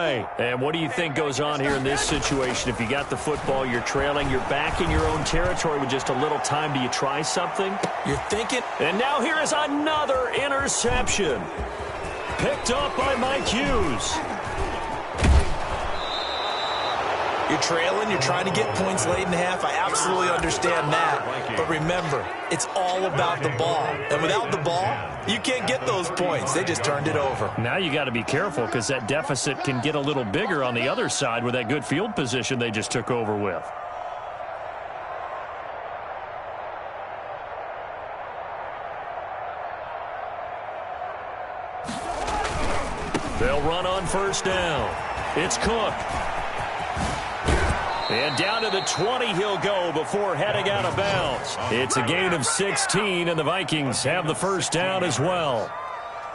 away. And what do you think goes on here in this situation? If you got the football, you're trailing, you're back in your own territory with just a little time. Do you try something? You're thinking. And now here is another interception. Picked up by Mike Hughes. You're trailing. You're trying to get points late in the half. I absolutely understand that. But remember, it's all about the ball. And without the ball, you can't get those points. They just turned it over. Now you got to be careful because that deficit can get a little bigger on the other side with that good field position they just took over with. They'll run on first down. It's Cook. And down to the 20 he'll go before heading out of bounds. It's a gain of 16, and the Vikings have the first down as well.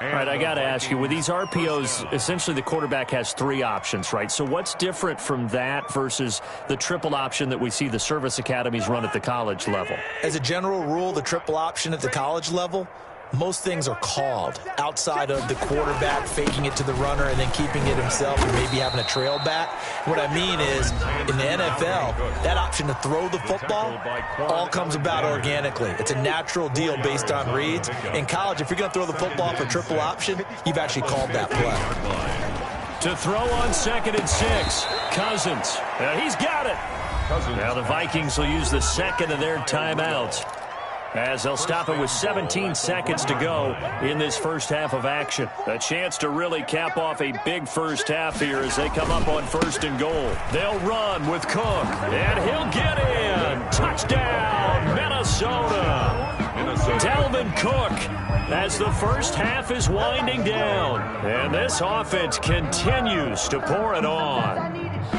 All right, I got to ask you, with these RPOs, essentially the quarterback has three options, right? So what's different from that versus the triple option that we see the service academies run at the college level? As a general rule, the triple option at the college level, most things are called outside of the quarterback faking it to the runner and then keeping it himself and maybe having a trail back. What I mean is, in the NFL, that option to throw the football all comes about organically. It's a natural deal based on reads. In college, if you're going to throw the football for triple option, you've actually called that play. To throw on 2nd and 6, Cousins. He's got it. Now the Vikings will use the second of their timeouts, as they'll stop it with 17 seconds to go in this first half of action. A chance to really cap off a big first half here as they come up on 1st and goal. They'll run with Cook, and he'll get in. Touchdown, Minnesota. Dalvin Cook, as the first half is winding down, and this offense continues to pour it on.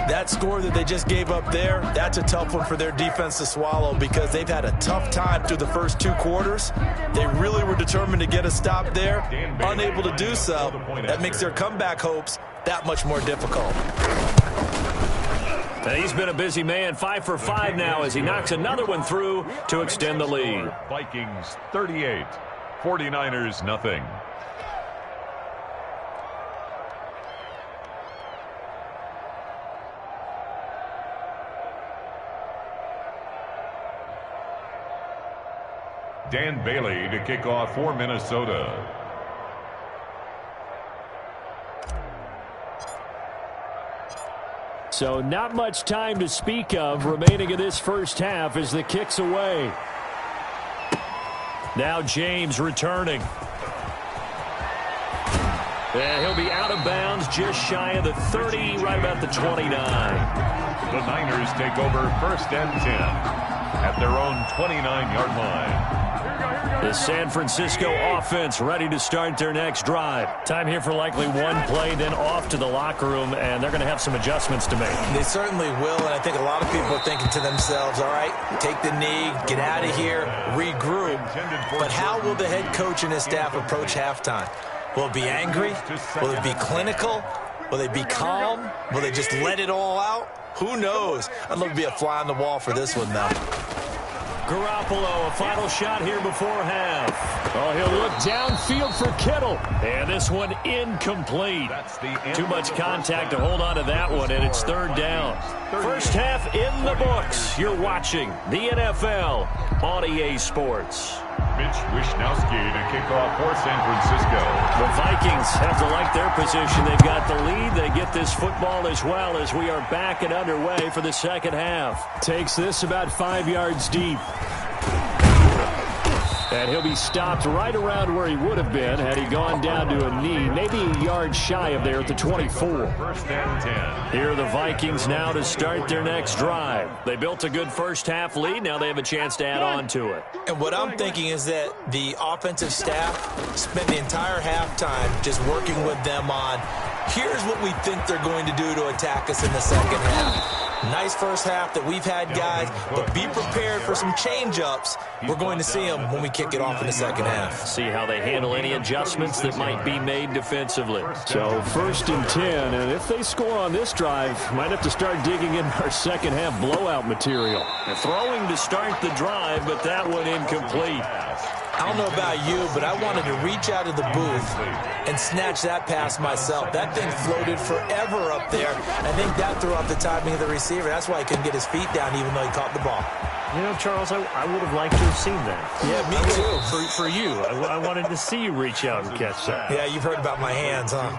That score that they just gave up there, that's a tough one for their defense to swallow because they've had a tough time through the first 2 quarters. They really were determined to get a stop there, unable to do so. That makes their comeback hopes that much more difficult. He's been a busy man, 5 for 5 now as he knocks another one through to extend the lead. Vikings 38, 49ers nothing. Dan Bailey to kick off for Minnesota. So not much time to speak of remaining in this first half as the kick's away. Now James returning. And he'll be out of bounds just shy of the 30, right about the 29. The Niners take over 1st and 10 at their own 29-yard line. The San Francisco offense ready to start their next drive. Time here for likely one play, then off to the locker room, and they're going to have some adjustments to make. They certainly will, and I think a lot of people are thinking to themselves, all right, take the knee, get out of here, regroup. But how will the head coach and his staff approach halftime? Will it be angry? Will it be clinical? Will they be calm? Will they just let it all out? Who knows? I'd love to be a fly on the wall for this one, though. Garoppolo, a final shot here before half. Oh, he'll look downfield for Kittle. And this one incomplete. Too much contact to hold on to that one, and it's 3rd down. First half in the books. You're watching the NFL on EA Sports. Mitch Wishnowsky to kick off for San Francisco. The Vikings have to like their position. They've got the lead. They get this football as well as we are back and underway for the second half. Takes this about 5 yards deep. And he'll be stopped right around where he would have been had he gone down to a knee, maybe a yard shy of there at the 24. 1st and 10. Here are the Vikings now to start their next drive. They built a good first half lead. Now they have a chance to add on to it. And what I'm thinking is that the offensive staff spent the entire halftime just working with them on, here's what we think they're going to do to attack us in the second half. Nice first half that we've had, guys, but be prepared for some change-ups. We're going to see them when we kick it off in the second half. See how they handle any adjustments that might be made defensively. So 1st and 10, and if they score on this drive, might have to start digging in our second half blowout material. They're throwing to start the drive, but that one incomplete. I don't know about you, but I wanted to reach out of the booth and snatch that pass myself. That thing floated forever up there. I think that threw off the timing of the receiver. That's why he couldn't get his feet down even though he caught the ball. You know, Charles, I would have liked to have seen that. Yeah, me too. For you. I wanted to see you reach out and catch that. Yeah, you've heard about my hands, huh?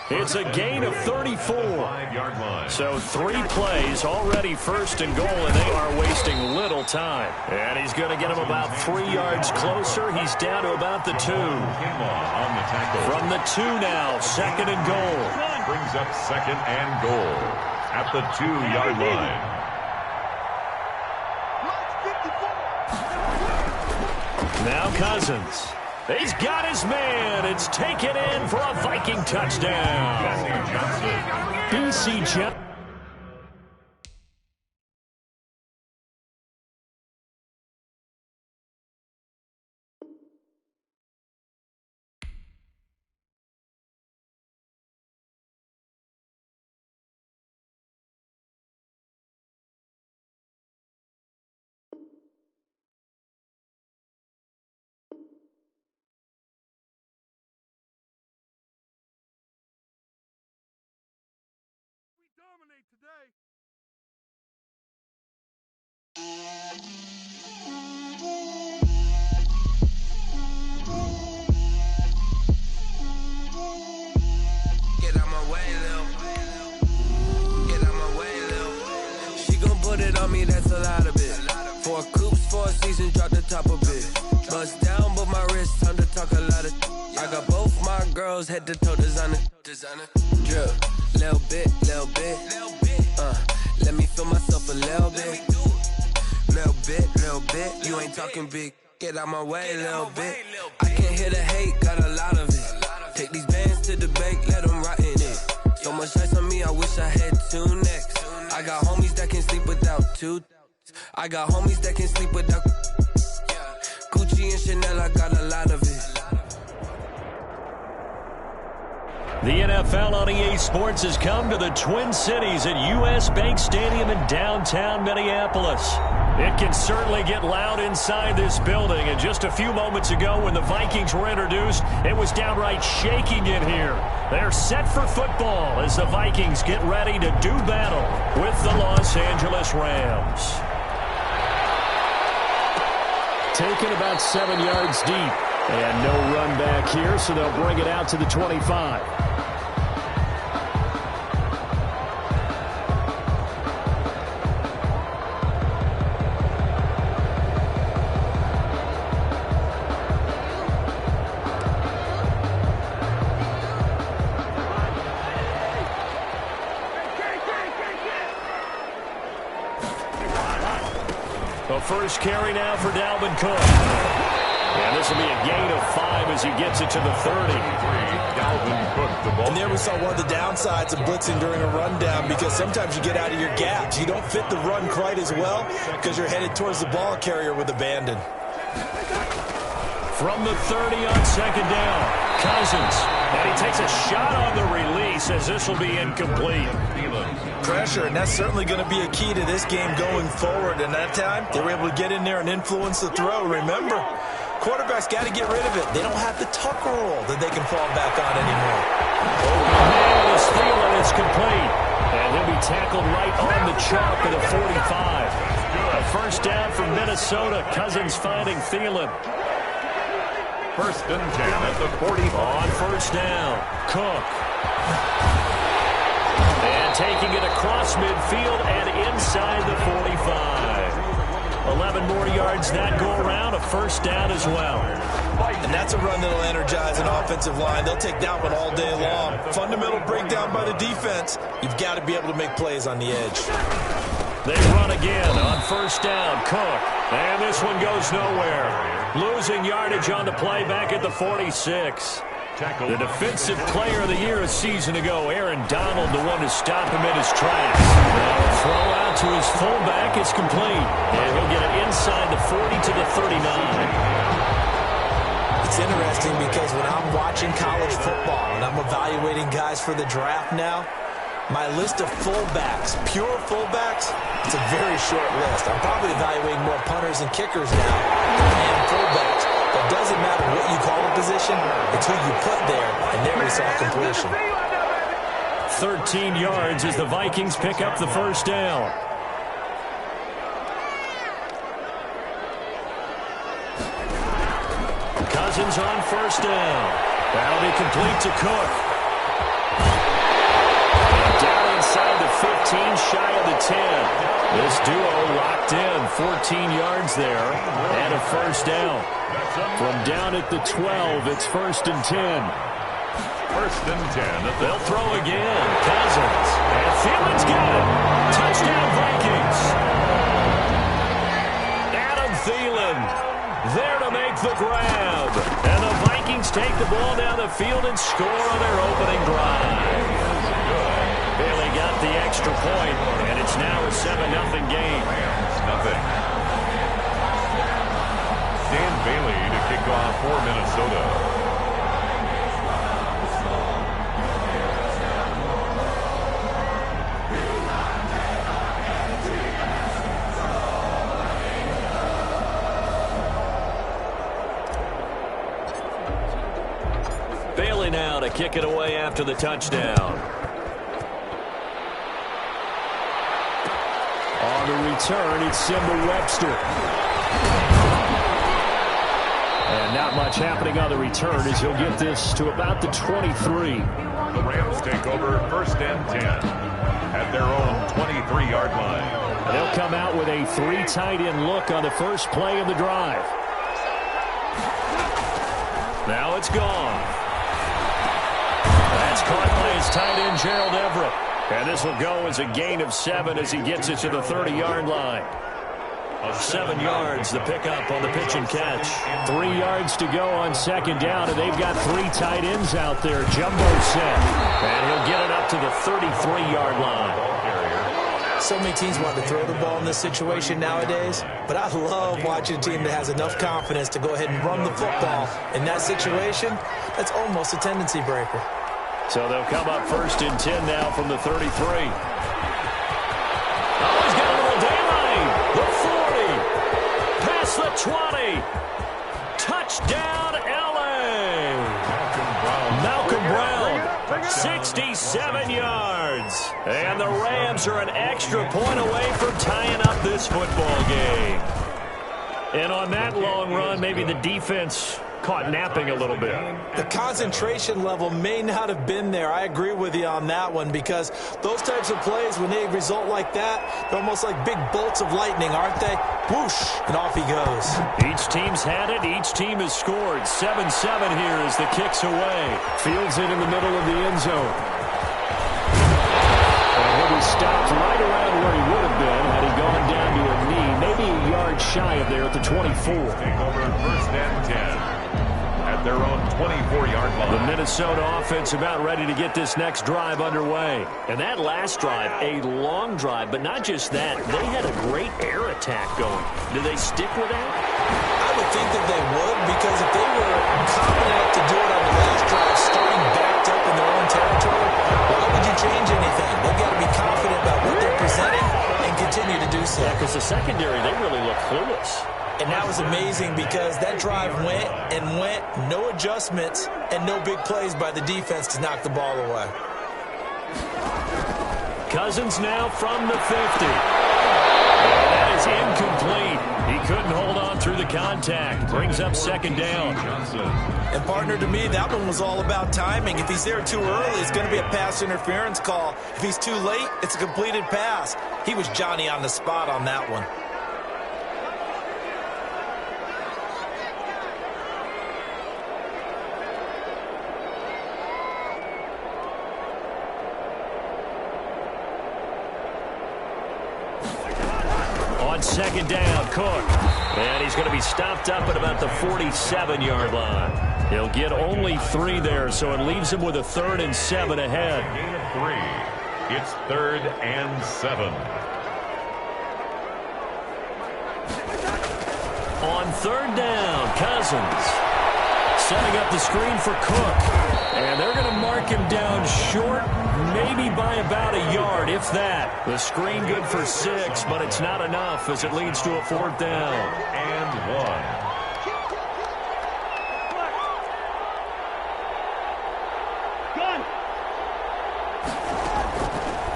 It's a gain of 34. So 3 plays, already first and goal, and they are wasting little time. And he's going to get him about 3 yards closer. He's down to about the 2. From the 2 now, second and goal. Brings up second and goal at the 2-yard line. Now Cousins. He's got his man. It's taken in for a Viking touchdown. BC Johnson. Today. Get out my way, Lil. Get out my way, Lil. She gon' put it on me, that's a lot of it. 4 coops, 4 seasons, drop the top a bit. Bust down, but my wrist, time to talk a lot of. I got both my girls, head to toe designer. Drip, little bit. Let me feel myself a little bit. Little bit. You ain't talking big. Get out my way, little bit. I can't hear the hate, got a lot of it. Take these bands to the bank, let them rot in it. So much ice on me, I wish I had 2 necks. I got homies that can sleep without 2. I got homies that can sleep without Gucci and Chanel, I got a lot of it. The NFL on EA Sports has come to the Twin Cities at US Bank Stadium in downtown Minneapolis. It can certainly get loud inside this building, and just a few moments ago when the Vikings were introduced, it was downright shaking in here. They're set for football as the Vikings get ready to do battle with the Los Angeles Rams. Taken about 7 yards deep, and no run back here, so they'll bring it out to the 25. The first carry now for Dalvin Cook. And this will be a gain of 5 as he gets it to the 30. Dalvin Cook, the ball. And there we saw one of the downsides of blitzing during a rundown, because sometimes you get out of your gaps. You don't fit the run quite as well because you're headed towards the ball carrier with abandon. From the 30 on second down, Cousins. And he takes a shot on the release as this will be incomplete. Pressure, and that's certainly going to be a key to this game going forward. And that time, they were able to get in there and influence the throw. Remember, quarterbacks got to get rid of it. They don't have the tuck roll that they can fall back on anymore. Man is Thielen is complete. And he'll be tackled right on the chalk at the 45. A first down for Minnesota. Cousins finding Thielen. First and 10 at the 45. On first down, Cook. And taking it across midfield and inside the 45. 11 more yards that go around, a first down as well. And that's a run that'll energize an offensive line. They'll take that one all day long. Fundamental breakdown by the defense. You've got to be able to make plays on the edge. They run again on first down, Cook. And this one goes nowhere. Losing yardage on the play back at the 46. The defensive player of the year a season ago, Aaron Donald, the one to stop him in his tracks. Now a throw out to his fullback is complete. And he'll get it inside the 40 to the 39. It's interesting because when I'm watching college football and I'm evaluating guys for the draft now, My list of fullbacks, pure fullbacks, it's a very short list. I'm probably evaluating more punters and kickers now than fullbacks. But it doesn't matter what you call a position, it's who you put there, and there we saw completion. 13 yards as the Vikings pick up the first down. Cousins on first down. That'll be complete to Cook. Down inside the 15, shy of the 10. This duo locked in, 14 yards there, and a first down. From down at the 12, it's 1st and 10. 1st and 10. They'll throw again. Cousins. And Thielen's got it. Touchdown, Vikings. Adam Thielen there to make the grab. And the Vikings take the ball down the field and score on their opening drive. Bailey got the extra point, and it's now a 7-0 game. It's nothing. Dan Bailey to kick off for Minnesota. Bailey now to kick it away after the touchdown. On the return, it's Simba Webster. And not much happening on the return as he'll get this to about the 23. The Rams take over 1st and 10 at their own 23-yard line. And they'll come out with a 3 tight end look on the first play of the drive. Now it's gone. That's caught by his tight end, Gerald Everett. And this will go as a gain of 7 as he gets it to the 30-yard line. 7 yards, the pickup on the pitch and catch. 3 yards to go on 2nd down, and they've got 3 tight ends out there. Jumbo set. And he'll get it up to the 33-yard line. So many teams want to throw the ball in this situation nowadays, but I love watching a team that has enough confidence to go ahead and run the football. In that situation, that's almost a tendency breaker. So they'll come up 1st and 10 now from the 33. Oh, he's got a little daylight. The 40. Past the 20. Touchdown, L.A. Malcolm Brown. 67 yards. And the Rams are an extra point away from tying up this football game. And on that long run, maybe the defense caught napping a little bit. The concentration level may not have been there. I agree with you on that one, because those types of plays, when they result like that, they're almost like big bolts of lightning, aren't they? Whoosh, and off he goes. Each team's had it. Each team has scored. 7-7 here as the kick's away. Fields it in the middle of the end zone. And he'll be stopped right around where he would have been had he gone down to a knee, maybe a yard shy of there at the 24. Take over 1st and 10. At their own 24-yard line. The Minnesota offense about ready to get this next drive underway. And that last drive, a long drive, but not just that. They had a great air attack going. Do they stick with that? I would think that they would, because if they were confident enough to do it on the last drive, starting backed up in their own territory, why would you change anything? They've got to be confident about what they're presenting and continue to do so. Yeah, because the secondary, they really look clueless. And that was amazing, because that drive went and went, no adjustments, and no big plays by the defense to knock the ball away. Cousins now from the 50. And that is incomplete. He couldn't hold on through the contact. Brings up 2nd down. And partner, to me, that one was all about timing. If he's there too early, it's going to be a pass interference call. If he's too late, it's a completed pass. He was Johnny on the spot on that one. On 2nd down, Cook. And he's going to be stopped up at about the 47-yard line. He'll get only 3 there, so it leaves him with a 3rd and 7 ahead. Gain of 3. It's 3rd and 7. On 3rd down, Cousins setting up the screen for Cook. And they're going to mark him down short, maybe by about a yard, if that. The screen good for 6, but it's not enough as it leads to a 4th down. And 1.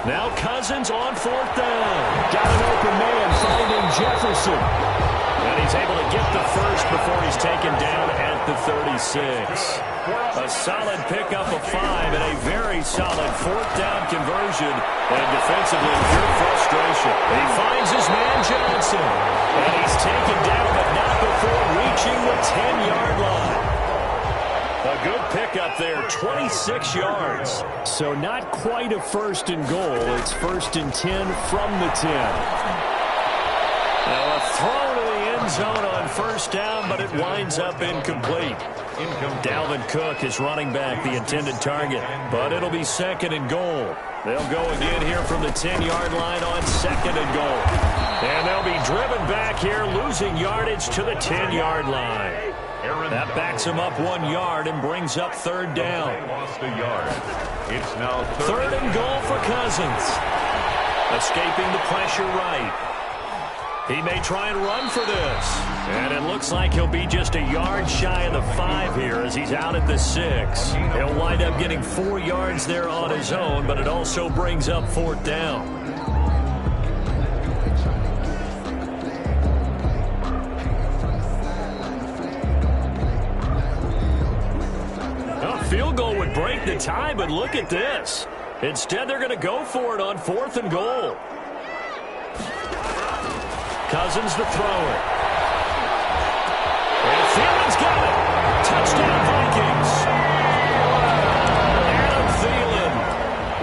Now Cousins on 4th down. Got an open man finding Jefferson. And he's able to get the first before he's taken down at the 36. A solid pickup of 5 and a very solid 4th down conversion. And defensively, pure frustration. He finds his man Johnson. And he's taken down, but not before reaching the 10-yard line. A good pickup there, 26 yards. So not quite a 1st and goal. It's 1st and 10 from the 10. Now a throw to the end zone on 1st down, but it winds up incomplete. Dalvin Cook is running back, the intended target, but it'll be 2nd and goal. They'll go again here from the 10-yard line on 2nd and goal. And they'll be driven back here, losing yardage to the 10-yard line. That backs him up 1 yard and brings up 3rd down. Lost a yard. It's now 3rd and goal for Cousins. Escaping the pressure right. He may try and run for this. And it looks like he'll be just a yard shy of the 5 here as he's out at the 6. He'll wind up getting 4 yards there on his own, but it also brings up 4th down. Field goal would break the tie, but look at this. Instead, they're going to go for it on 4th and goal. Cousins the thrower. And Thielen's got it. Touchdown Vikings. Adam Thielen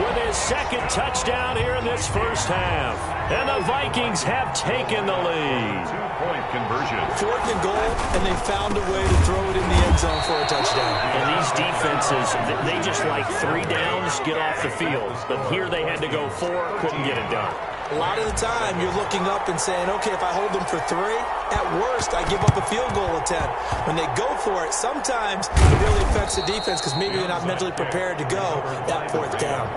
with his 2nd touchdown here in this 1st half. And the Vikings have taken the lead. 2-point conversion. 4th and goal, and they found a way to throw it in the end zone for a touchdown. And these defenses, they just like 3 downs, get off the field. But here they had to go 4, couldn't get it done. A lot of the time, you're looking up and saying, okay, if I hold them for 3, at worst, I give up a field goal attempt. When they go for it, sometimes it really affects the defense because maybe they're not mentally prepared to go that 4th down.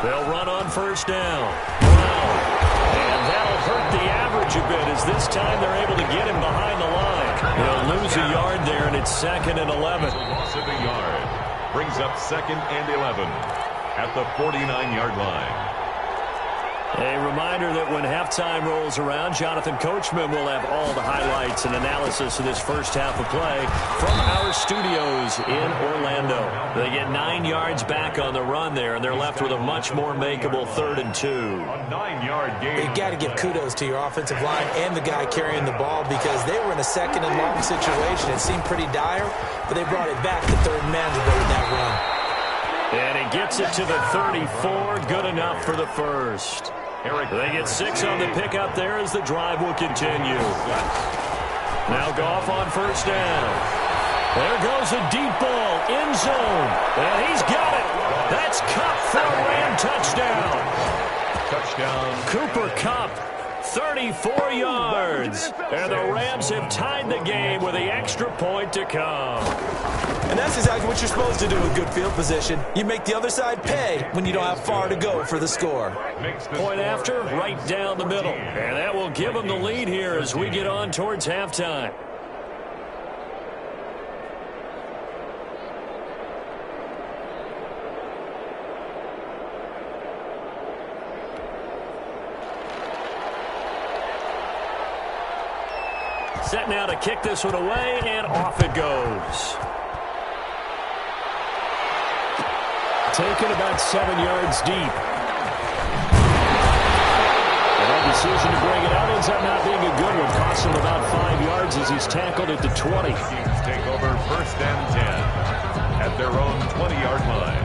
They'll run on 1st down. And that'll hurt the average a bit as this time they're able to get him behind the line. They'll lose a yard there, and it's 2nd and 11. Loss of a yard. Brings up 2nd and 11 at the 49-yard line. A reminder that when halftime rolls around, Jonathan Coachman will have all the highlights and analysis of this 1st half of play from our studios in Orlando. They get 9 yards back on the run there, and they're left with a much more makeable 3rd and 2. A 9-yard gain. You got to give kudos to your offensive line and the guy carrying the ball because they were in a 2nd and long situation. It seemed pretty dire, but they brought it back to 3rd and manageable with that run. And he gets it to the 34. Good enough for the 1st. They get 6 on the pickup there as the drive will continue. Now Goff on 1st down. There goes a deep ball, end zone, and he's got it. That's Kupp for a Ram touchdown. Touchdown. Cooper Kupp, 34 yards. And the Rams have tied the game with the extra point to come. And that's exactly what you're supposed to do with good field position. You make the other side pay when you don't have far to go for the score. Point after, right down the middle. And that will give them the lead here as we get on towards halftime. Set now to kick this one away, and off it goes. Taken about 7 yards deep. And that decision to bring it out ends up not being a good one. Costs him about 5 yards as he's tackled at the 20. Vikings take over 1st and 10 at their own 20-yard line.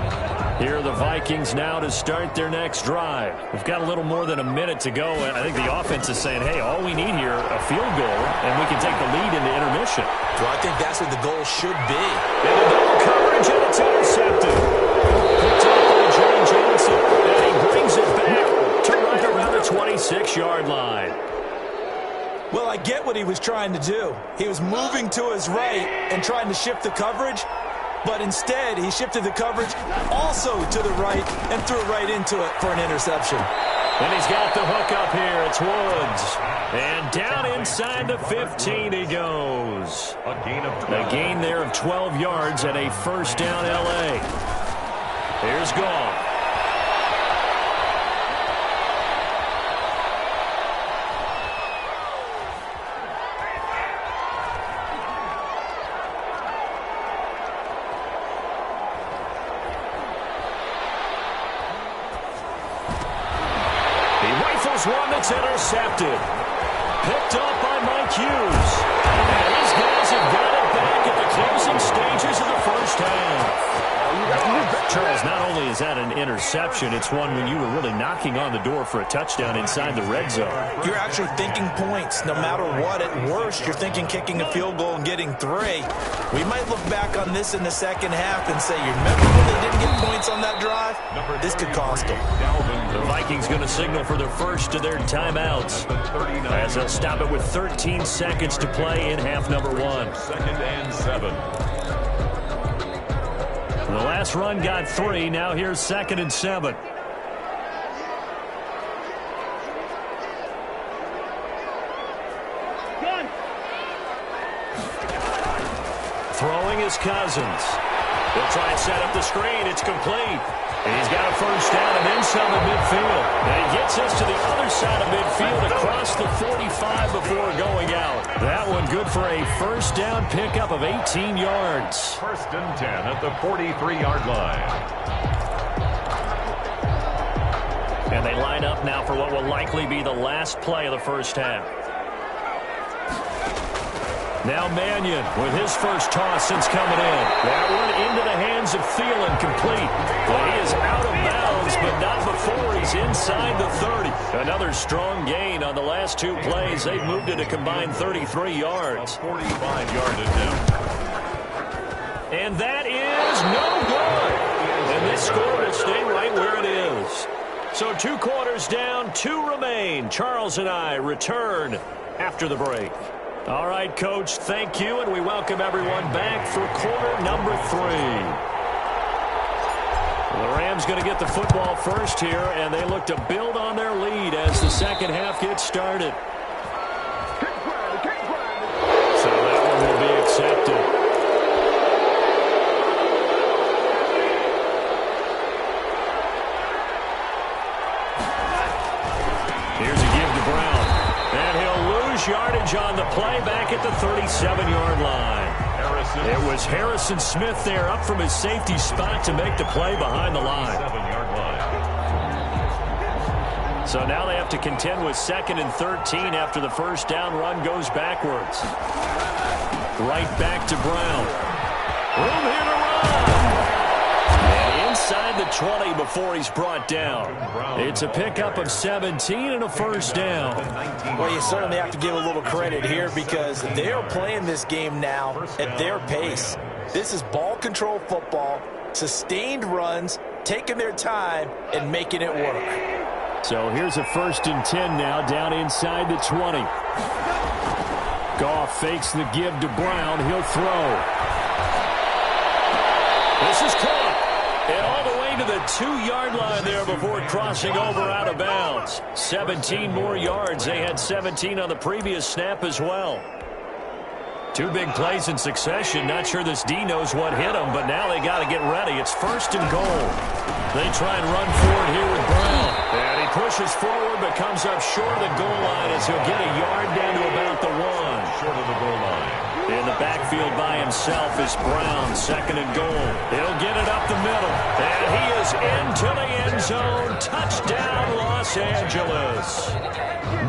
Here are the Vikings now to start their next drive. We've got a little more than a minute to go, and I think the offense is saying, hey, all we need here, a field goal, and we can take the lead into intermission. Well, I think that's what the goal should be. And a double coverage, and it's intercepted. Picked up by Jerry Johnson I get what he was trying to do. He was moving to his right and trying to shift the coverage, but instead he shifted the coverage also to the right and threw it right into it for an interception. And he's got the hook up here. It's Woods. And down inside the 15 he goes. A gain there of 12 yards and a first down L.A. Here's Goff. One that's intercepted. Picked up by Mike Hughes. And these guys have got it back at the closing stages of the first half. Charles, not only is that an interception, it's one when you were really knocking on the door for a touchdown inside the red zone. You're actually thinking points. No matter what, at worst, you're thinking kicking a field goal and getting 3. We might look back on this in the second half and say, you remember when they didn't get points on that drive? This could cost them. The Vikings going to signal for their first of their timeouts as they'll stop it with 13 seconds to play in half number 1. 2nd and 7. The last run got 3. Now here's 2nd and 7. Throwing is Cousins. They'll try and set up the screen. It's complete. And he's got a first down and then some at midfield. And he gets us to the other side of midfield across the 45 before going out. That one good for a first down pickup of 18 yards. 1st and 10 at the 43-yard line. And they line up now for what will likely be the last play of the first half. Now Mannion with his first toss since coming in. That one into the hands of Thielen, complete. Well, he is out of bounds, but not before he's inside the 30. Another strong gain on the last 2 plays. They've moved it a combined 33 yards. A 45-yard attempt. And that is no good. And this score will stay right where it is. So 2 quarters down, 2 remain. Charles and I return after the break. All right, Coach, thank you, and we welcome everyone back for quarter number 3. The Rams going to get the football first here, and they look to build on their lead as the second half gets started. So that one will be accepted. Here's a give to Brown. And he'll lose yardage on the play back at the 37-yard line. It was Harrison Smith there up from his safety spot to make the play behind the line. 7-yard line. So now they have to contend with 2nd and 13 after the first down run goes backwards. Right back to Brown. Room here to run. And inside the 20 before he's brought down. It's a pickup of 17 and a first down. Well, you certainly have to give a little credit here because they are playing this game now at their pace. This is ball control football, sustained runs, taking their time, and making it work. So here's a 1st and 10 now down inside the 20. Goff fakes the give to Brown. He'll throw. This is caught. And all the way to the 2-yard line there before crossing over out of bounds. 17 more yards. They had 17 on the previous snap as well. 2 big plays in succession. Not sure this D knows what hit him, but now they got to get ready. It's 1st and goal. They try and run forward here with Brown. And he pushes forward but comes up short of the goal line as he'll get a yard down to about the 1. Short of the goal line. In the backfield by himself is Brown, 2nd and goal. He'll get it up the middle. And he is into the end zone. Touchdown, Los Angeles.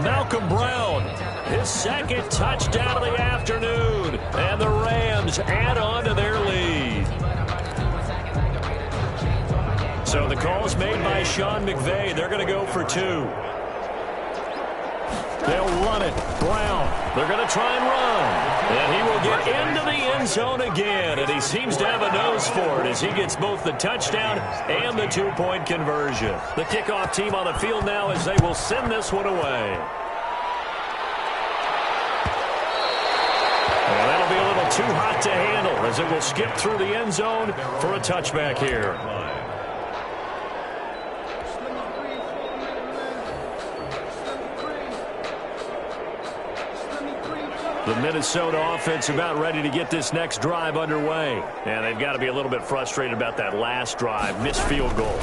Malcolm Brown, his 2nd touchdown of the afternoon. And the Rams add on to their lead. So the call's made by Sean McVay. They're going to go for 2. They'll run it. Brown. They're going to try and run. And he will get into the end zone again. And he seems to have a nose for it as he gets both the touchdown and the 2-point conversion. The kickoff team on the field now as they will send this one away. too hot to handle as it will skip through the end zone for a touchback here. The Minnesota offense about ready to get this next drive underway. And they've got to be a little bit frustrated about that last drive. Missed field goal.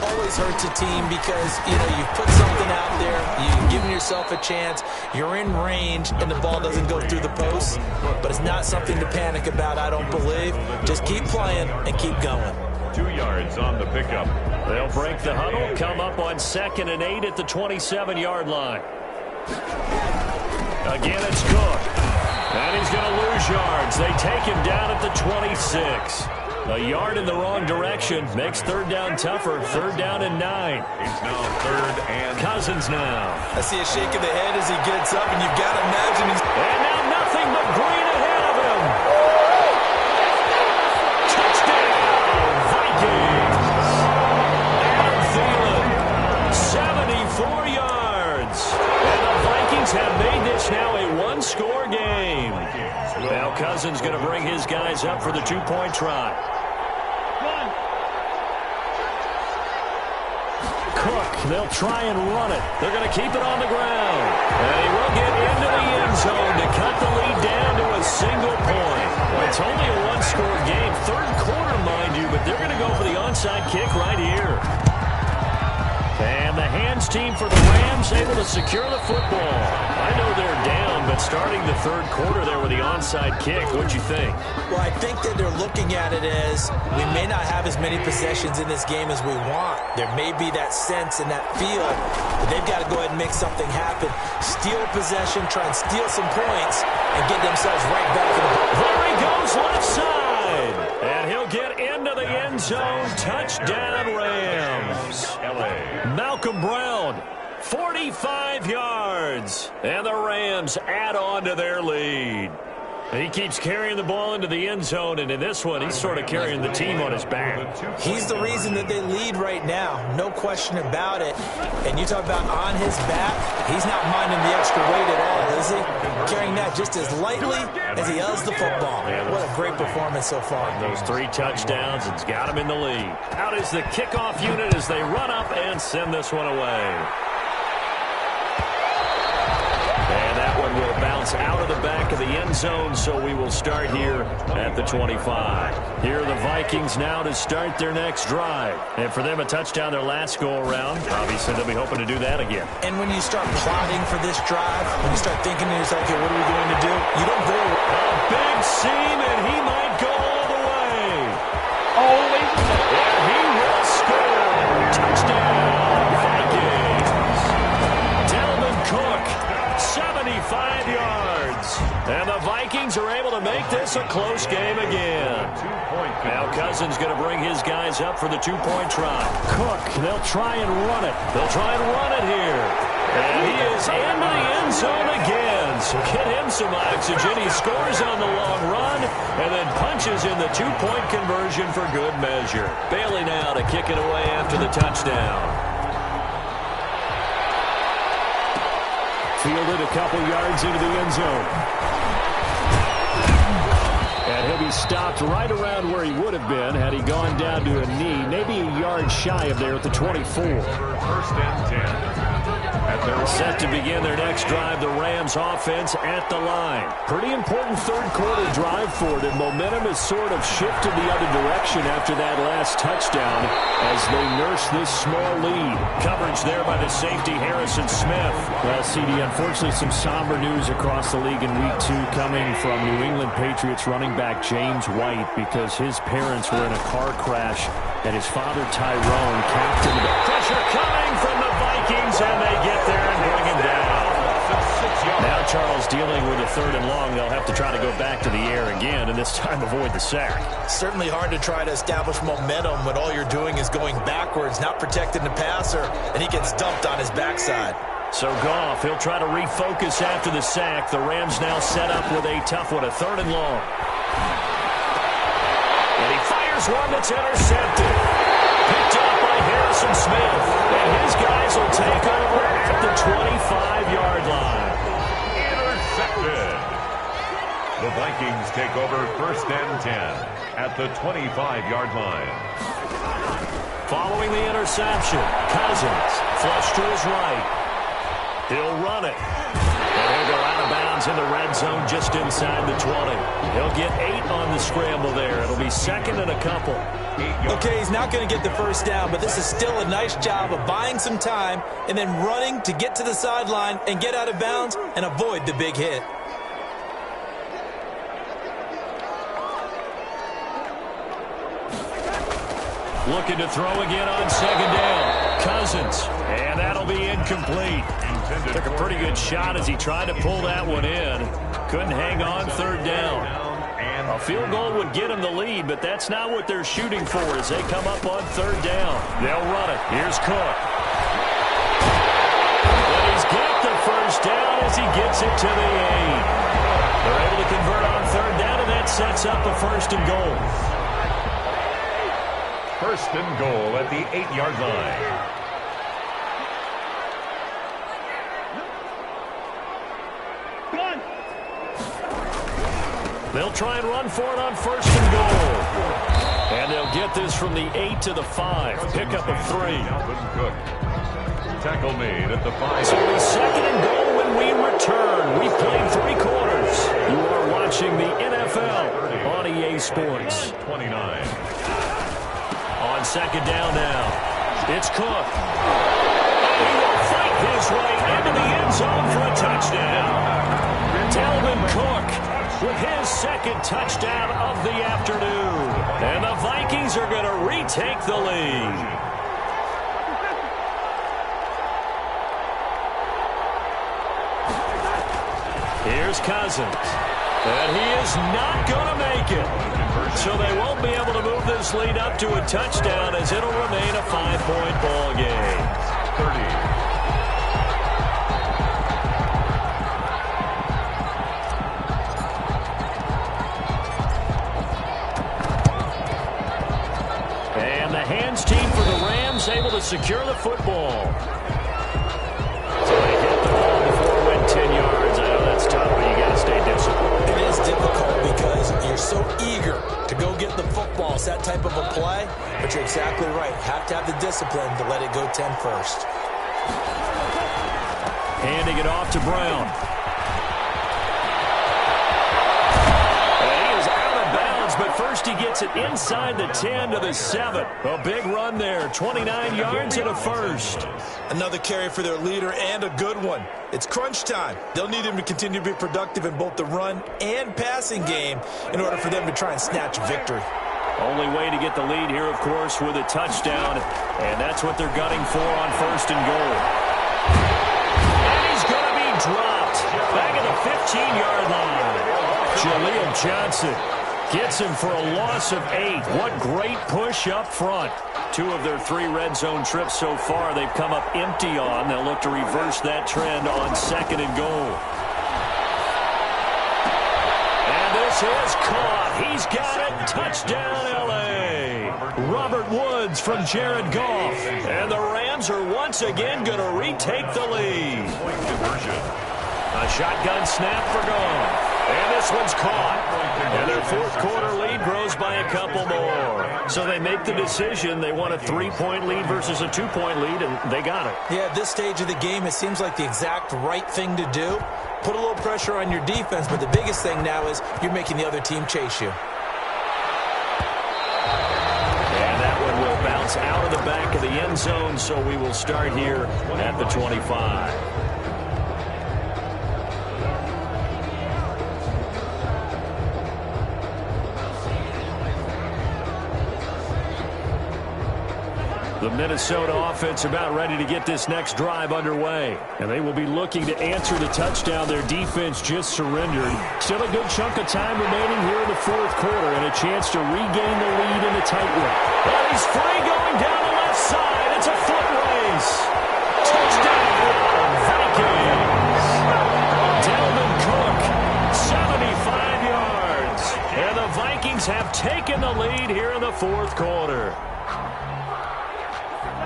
Always hurts a team because, you've put something out there. You've given yourself a chance. You're in range, and the ball doesn't go through the post. But it's not something to panic about, I don't believe. Just keep playing and keep going. 2 yards on the pickup. They'll break the huddle, come up on 2nd and 8 at the 27-yard line. Again, it's Cook. And he's going to lose yards. They take him down at the 26. A yard in the wrong direction makes 3rd down tougher. 3rd down and 9. It's now 3rd and Cousins now. I see a shake of the head as he gets up, and you've got to imagine he's... And now nothing but green ahead of him. Touchdown, Vikings. Adam Thielen, 74 yards. And the Vikings have made this now a one-score game. Now Cousins going to bring his guys up for the 2-point try. Cook, they'll try and run it. They're going to keep it on the ground. And he will get into the end zone to cut the lead down to a single point. Well, it's only a one-score game. 3rd quarter, mind you, but they're going to go for the onside kick right here. And the hands team for the Rams able to secure the football. I know they're down, but starting the 3rd quarter there with the onside kick, what'd you think? Well, I think that they're looking at it as we may not have as many possessions in this game as we want. There may be that sense and that feel, but they've got to go ahead and make something happen. Steal possession, try and steal some points, and get themselves right back in the ball. There he goes left side. And he'll get into the end zone. Touchdown, Rams. Malcolm Brown, 45 yards. And the Rams add on to their lead. And he keeps carrying the ball into the end zone, and in this one, he's sort of carrying the team on his back. He's the reason that they lead right now, no question about it. And you talk about on his back, he's not minding the extra weight at all, is he? Carrying that just as lightly as he does the football. What a great performance so far. Those 3 touchdowns, it's got him in the lead. Out is the kickoff unit as they run up and send this one away. And that one will bounce out of the back of the end zone, so we will start here at the 25. Here are the Vikings now to start their next drive. And for them, a touchdown their last go-around. Obviously, they'll be hoping to do that again. And when you start plotting for this drive, when you start thinking to yourself, okay, what are we going to do? You don't go... A big seam, and he might go all the way. Always. And he will score. Touchdown, Vikings. Dalvin Cook. 75 yards. And the Vikings are able to make this a close game again. Now Cousins going to bring his guys up for the 2-point try. Cook, they'll try and run it. They'll try and run it here. And he is into the end zone again. So get him some oxygen. He scores on the long run and then punches in the 2-point conversion for good measure. Bailey now to kick it away after the touchdown. Fielded a couple yards into the end zone. And he'll be stopped right around where he would have been had he gone down to a knee, maybe a yard shy of there at the 24. 1st and 10. Set to begin their next drive, the Rams offense at the line. Pretty important 3rd quarter drive for them. Momentum has sort of shifted the other direction after that last touchdown as they nurse this small lead. Coverage there by the safety, Harrison Smith. Well, CD, unfortunately some somber news across the league in Week 2 coming from New England Patriots running back James White because his parents were in a car crash and his father Tyrone captained. Pressure coming from the Vikings, and they get there and bring him down. Now Charles dealing with a 3rd and long. They'll have to try to go back to the air again, and this time avoid the sack. Certainly hard to try to establish momentum when all you're doing is going backwards, not protecting the passer, and he gets dumped on his backside. So Goff, he'll try to refocus after the sack. The Rams now set up with a tough one, a 3rd and long. And he fires one that's intercepted. Picked up by Harrison Smith. And his guys will take over at the 25-yard line. Intercepted. The Vikings Vikings take over 1st and 10 at the 25-yard line. Following the interception, Cousins flush to his right. He'll run it. And he'll go out of bounds in the red zone just inside the 20. He'll get 8 on the scramble there. It'll be 2nd and a couple. Okay, he's not going to get the first down, but this is still a nice job of buying some time and then running to get to the sideline and get out of bounds and avoid the big hit. Looking to throw again on 2nd down. Cousins, and that'll be incomplete. Took a pretty good shot as he tried to pull that one in. Couldn't hang on 3rd down. A field goal would get him the lead, but that's not what they're shooting for as they come up on 3rd down. They'll run it. Here's Cook. And he's got the first down as he gets it to the 8. They're able to convert on 3rd down, and that sets up a 1st and goal. 1st and goal at the 8-yard line. They'll try and run for it on 1st and goal. And they'll get this from the 8 to the 5. Pickup of 3. Cook. Tackle made at the 5. So it'll be 2nd and goal when we return. We've played 3 quarters. You are watching the NFL on EA Sports. 29. On 2nd down now. It's Cook. And he will fight his way into the end zone for a touchdown. Dalvin Cook with his 2nd touchdown of the afternoon. And the Vikings are going to retake the lead. Here's Cousins. And he is not going to make it. So they won't be able to move this lead up to a touchdown as it'll remain a 5-point ball game. 30. Able to secure the football. So they hit the ball before it went 10 yards. I know that's tough, but you got to stay disciplined. It is difficult because you're so eager to go get the football. It's that type of a play, but you're exactly right. Have to have the discipline to let it go 10 first. Handing it off to Brown. But first he gets it inside the 10 to the 7. A big run there, 29 yards and a 1st. Another carry for their leader and a good one. It's crunch time. They'll need him to continue to be productive in both the run and passing game in order for them to try and snatch victory. Only way to get the lead here, of course, with a touchdown, and that's what they're gunning for on 1st and goal. And he's going to be dropped back at the 15-yard line. Jaleel Johnson gets him for a loss of 8. What great push up front. 2 of their 3 red zone trips so far they've come up empty on. They'll look to reverse that trend on 2nd and goal. And this is caught. He's got it. Touchdown, L.A. Robert Woods from Jared Goff. And the Rams are once again going to retake the lead. Point conversion. A shotgun snap for Goff. And this one's caught. And their 4th quarter lead grows by a couple more. So they make the decision. They want a 3-point lead versus a 2-point lead, and they got it. Yeah, at this stage of the game, it seems like the exact right thing to do. Put a little pressure on your defense, but the biggest thing now is you're making the other team chase you. And that one will bounce out of the back of the end zone, so we will start here at the 25. The Minnesota offense about ready to get this next drive underway. And they will be looking to answer the touchdown their defense just surrendered. Still a good chunk of time remaining here in the 4th quarter and a chance to regain the lead in the tight one. And he's free going down the left side. It's a foot race. Touchdown, Vikings. Dalvin Cook, 75 yards. And the Vikings have taken the lead here in the 4th quarter.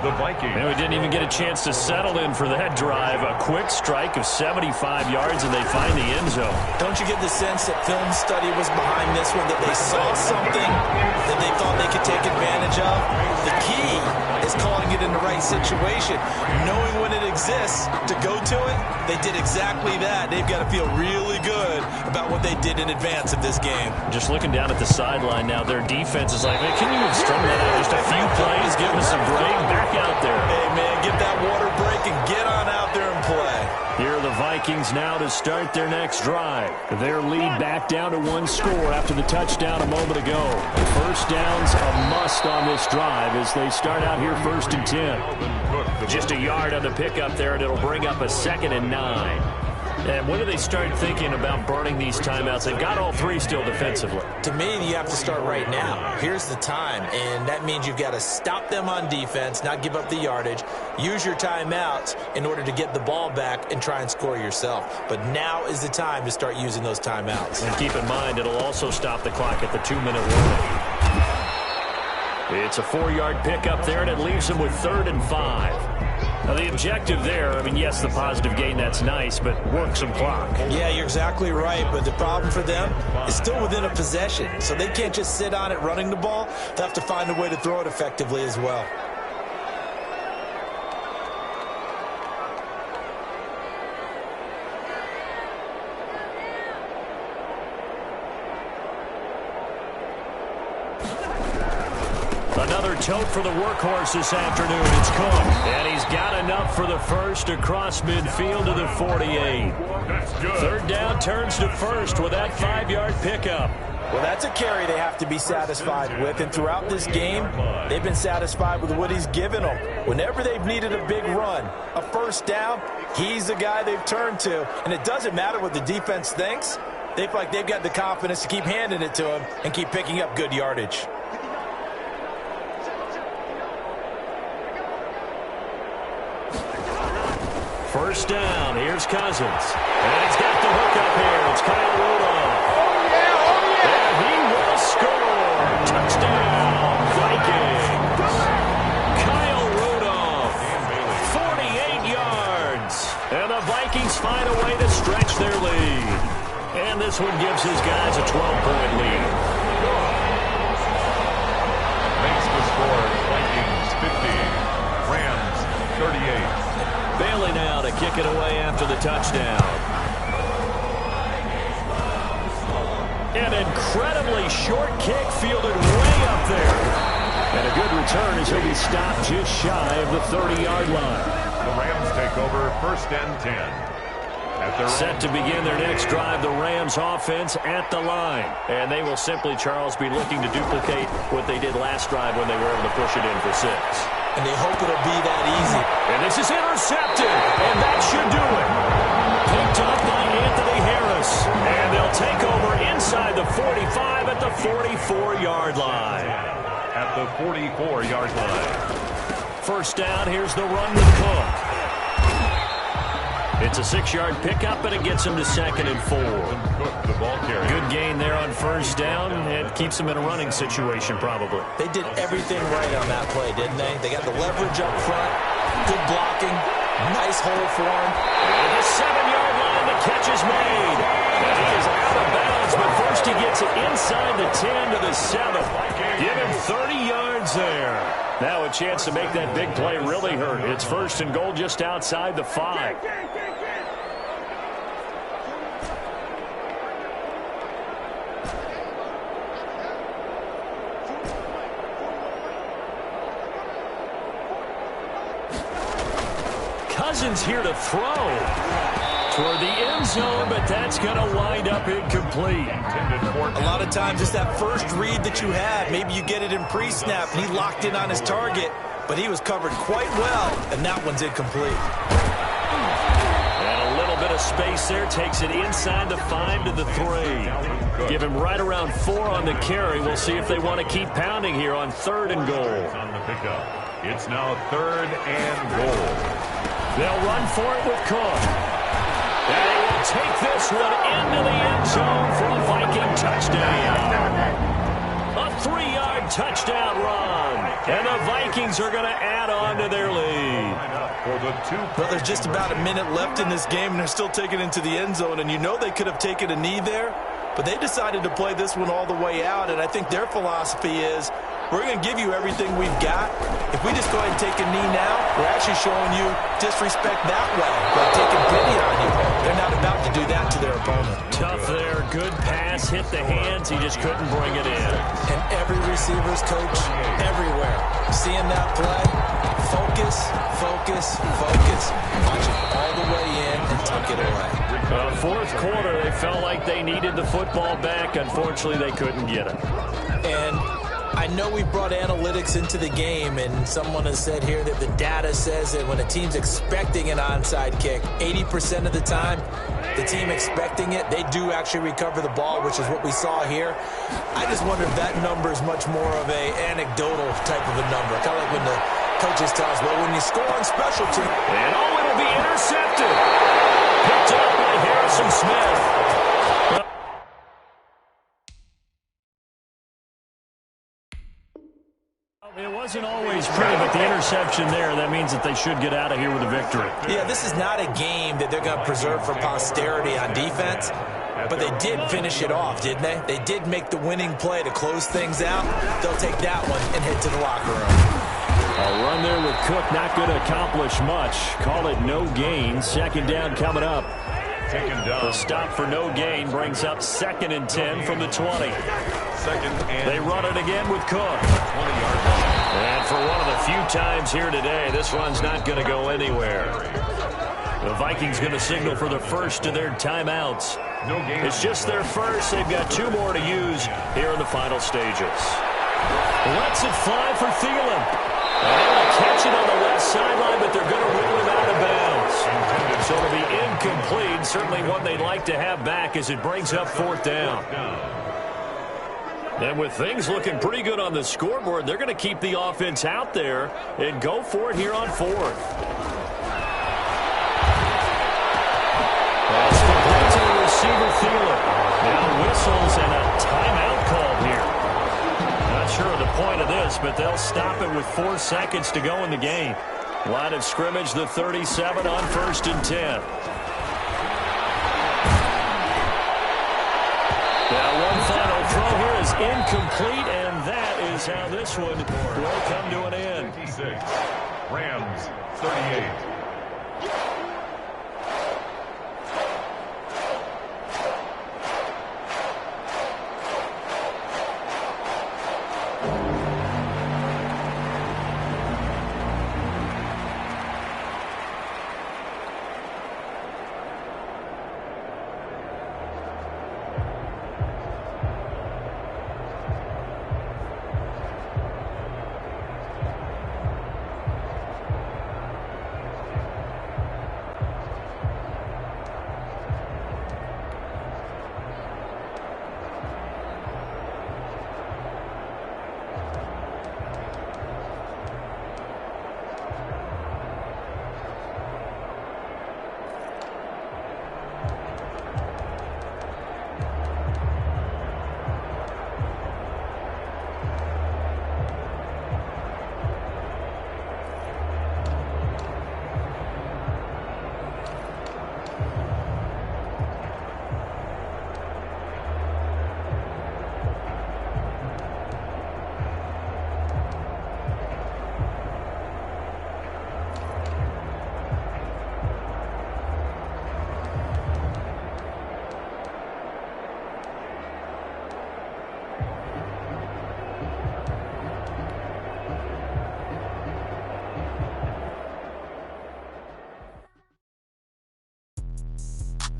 the Vikings. And we didn't even get a chance to settle in for that drive. A quick strike of 75 yards, and they find the end zone. Don't you get the sense that film study was behind this one, that they saw something that they thought they could take advantage of? The key is calling it in the right situation. Knowing when it exists to go to it, they did exactly that. They've got to feel really good about what they did in advance of this game. Just looking down at the sideline now, their defense is like, man, can you have strung that out just a few plays, give us a break, back out there. Hey, man, get that water break and get on out there and play. Here are the Vikings now to start their next drive. Their lead back down to one score after the touchdown a moment ago. First down's a must on this drive as they start out here 1st and 10. Just a yard on the pickup there, and it'll bring up a 2nd and 9. And when do they start thinking about burning these timeouts? They've got all 3 still defensively. To me, you have to start right now. Here's the time, and that means you've got to stop them on defense, not give up the yardage, use your timeouts in order to get the ball back and try and score yourself. But now is the time to start using those timeouts. And keep in mind, it'll also stop the clock at the 2-minute warning. It's a 4-yard pickup there, and it leaves them with 3rd and 5. Now, the objective there, I mean, yes, the positive gain, that's nice, but work some clock. Yeah, you're exactly right, but the problem for them is still within a possession, so they can't just sit on it running the ball. They have to find a way to throw it effectively as well. Another tote for the workhorse this afternoon. It's Cook. And he's got enough for the first across midfield to the 48. That's good. 3rd down turns to first with that 5-yard pickup. Well, that's a carry they have to be satisfied with, and throughout this game, they've been satisfied with what he's given them. Whenever they've needed a big run, a first down, he's the guy they've turned to, and it doesn't matter what the defense thinks. They feel like they've got the confidence to keep handing it to him and keep picking up good yardage. First down, here's Cousins. And he's got the hook up here. It's Kyle Rudolph. And he will score. Touchdown, Vikings. Kyle Rudolph, 48 yards. And the Vikings find a way to stretch their lead. And this one gives his guys a 12-point lead. Makes the score Vikings 50, Rams 38. Bailey now to kick it away after the touchdown. An incredibly short kick fielded way up there. And a good return as he'll be stopped just shy of the 30-yard line. The Rams take over 1st and 10. Set to begin their next drive, the Rams offense at the line. And they will simply, Charles, be looking to duplicate what they did last drive when they were able to push it in for 6. And they hope it'll be that easy. And this is intercepted, and that should do it. Picked up by Anthony Harris. And they'll take over inside the 45 at the 44-yard line. At the 44-yard line. First down, here's the run with Cook. It's a 6-yard pickup, and it gets him to 2nd and 4. Cook, the ball carrier. Good gain there on first down. It keeps them in a running situation, probably. They did everything right on that play, didn't they? They got the leverage up front, good blocking, nice hole for him. And the 7-yard line, the catch is made. And he is out of bounds, but first he gets it inside the 10 to the 7. Give him 30 yards there. Now a chance to make that big play really hurt. It's 1st and goal just outside the 5. Cousins here to throw toward the end zone, but that's going to wind up incomplete. A lot of times it's that first read that you have. Maybe you get it in pre-snap, and he locked in on his target, but he was covered quite well, and that one's incomplete. And a little bit of space there takes it inside the 5 to the 3. Give him right around 4 on the carry. We'll see if they want to keep pounding here on 3rd and goal. On the pickup. It's now 3rd and goal. They'll run for it with Cook. And he will take this one into the end zone for a Viking touchdown. A 3-yard 50-yard touchdown run. And the Vikings are going to add on to their lead. Well, there's just about a minute left in this game, and they're still taking it into the end zone. And you know they could have taken a knee there, but they decided to play this one all the way out. And I think their philosophy is, we're going to give you everything we've got. If we just go ahead and take a knee now, we're actually showing you disrespect that way. Like taking pity on you. They're not about to do that to their opponent. Tough there. Good pass. Hit the hands. He just couldn't bring it in. And every receiver's coach everywhere. Seeing that play, focus, focus, focus. Watch it all the way in and tuck it away. Fourth quarter, they felt like they needed the football back. Unfortunately, they couldn't get it. And I know we brought analytics into the game, and someone has said here that the data says that when a team's expecting an onside kick, 80% of the time, the team expecting it, they do actually recover the ball, which is what we saw here. I just wonder if that number is much more of a anecdotal type of a number. Kind of like when the coaches tell us, well, when you score on special team. And it'll be intercepted. Picked up by Harrison Smith. It wasn't always pretty, but the interception there, that means that they should get out of here with a victory. Yeah, this is not a game that they're going to preserve for posterity on defense, but they did finish it off, didn't they? They did make the winning play to close things out. They'll take that one and head to the locker room. A run there with Cook, not going to accomplish much. Call it no gain. Second down coming up. The stop for no gain brings up 2nd and 10 from the 20. They run it again with Cook. And for one of the few times here today, this run's not going to go anywhere. The Vikings going to signal for the first of their timeouts. It's just their first. They've got 2 more to use here in the final stages. Lets it fly for Thielen. And they're going to catch it on the left sideline, but they're going to rule him out of bounds. So it'll be incomplete. Certainly one they'd like to have back as it brings up 4th down. And with things looking pretty good on the scoreboard, they're going to keep the offense out there and go for it here on 4th. That's complete to the receiver, Thielen. Now whistles and a timeout called here. Not sure of the point of this, but they'll stop it with 4 seconds to go in the game. Line of scrimmage, the 37 on 1st and 10. Now one final throw here is incomplete, and that is how this one will come to an end. 56. Rams, 38.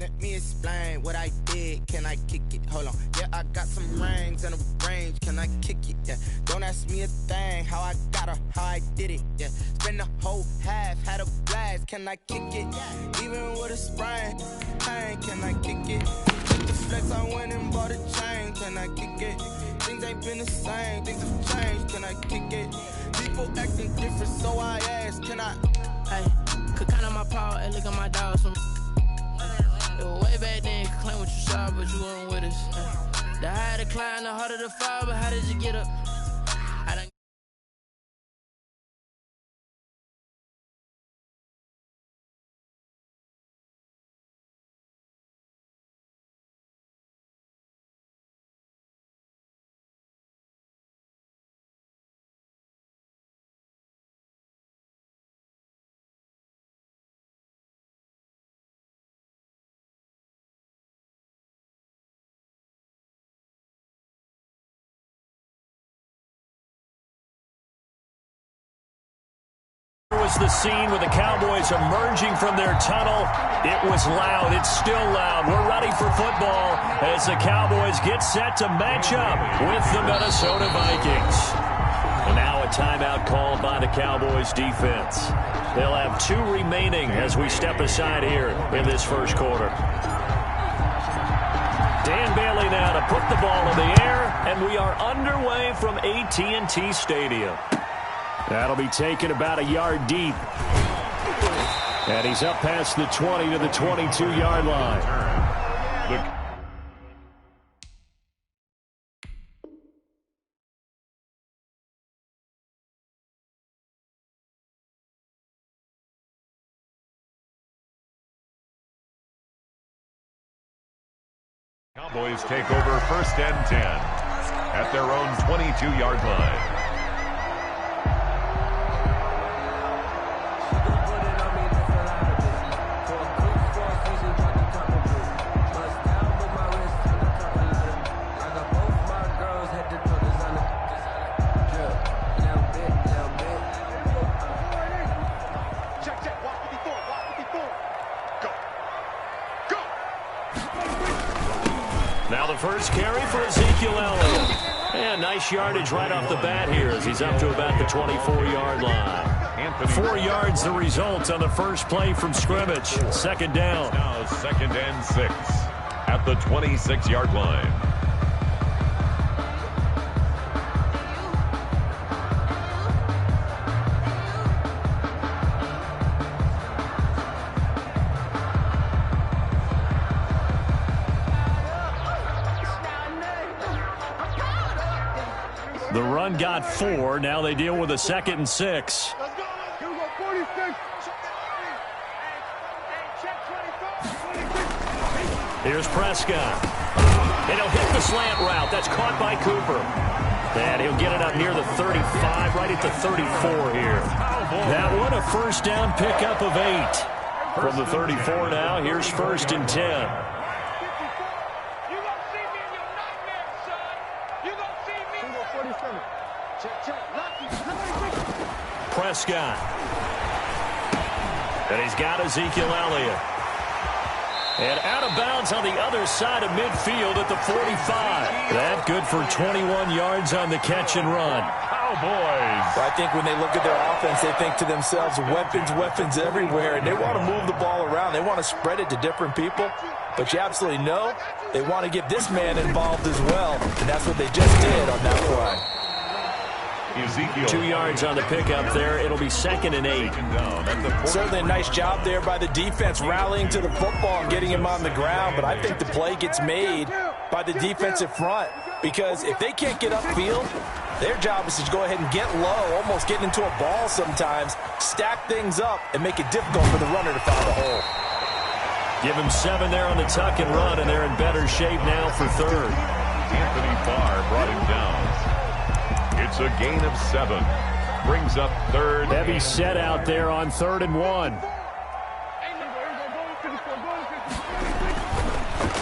Let me explain what I did. Can I kick it? Hold on. Yeah, I got some rings and a range. Can I kick it? Yeah. Don't ask me a thing. How I got her, how I did it. Yeah. Spend the whole half, had a blast. Can I kick it? Even with a sprain, pain. Can I kick it? With the flex, I went and bought a chain. Can I kick it? Things ain't been the same. Things have changed. Can I kick it? People acting different, so I asked. Can I? Hey, could count on my power and look at my dogs from. It was way back then, could claim what you saw, but you weren't with us. The higher the climb, the harder the fall, but how did you get up? was the scene with the Cowboys emerging from their tunnel. It was loud. It's still loud. We're ready for football as the Cowboys get set to match up with the Minnesota Vikings. And now a timeout called by the Cowboys defense. They'll have 2 remaining as we step aside here in this first quarter. Dan Bailey now to put the ball in the air, and we are underway from AT&T Stadium. That'll be taken about a yard deep. And he's up past the 20 to the 22-yard line. Cowboys take over 1st and 10 at their own 22-yard line. Now the first carry for Ezekiel Elliott. And nice yardage right off the bat here as he's up to about the 24-yard line. 4 yards the result on the first play from scrimmage. Second down. Now 2nd and 6 at the 26-yard line. The run got 4. Now they deal with a 2nd and 6. Here's Prescott. And he'll hit the slant route. That's caught by Cooper. And he'll get it up near the 35, right at the 34 here. That one a first down pickup of 8. From the 34 now, here's 1st and 10. Prescott. And he's got Ezekiel Elliott. And out of bounds on the other side of midfield at the 45. That good for 21 yards on the catch and run. Cowboys. I think when they look at their offense, they think to themselves, weapons everywhere, and they want to move the ball around. They want to spread it to different people. But you absolutely know they want to get this man involved as well, and that's what they just did on that play. Ezekiel. 2 yards on the pickup there. It'll be 2nd and 8. Certainly a nice job there by the defense rallying to the football and getting him on the ground, but I think the play gets made by the defensive front because if they can't get upfield, their job is to go ahead and get low, almost get into a ball sometimes, stack things up, and make it difficult for the runner to find a hole. Give him 7 there on the tuck and run, and they're in better shape now for 3rd. Anthony Barr brought him down. It's a gain of 7. Brings up 3rd. Heavy set out there on 3rd and 1.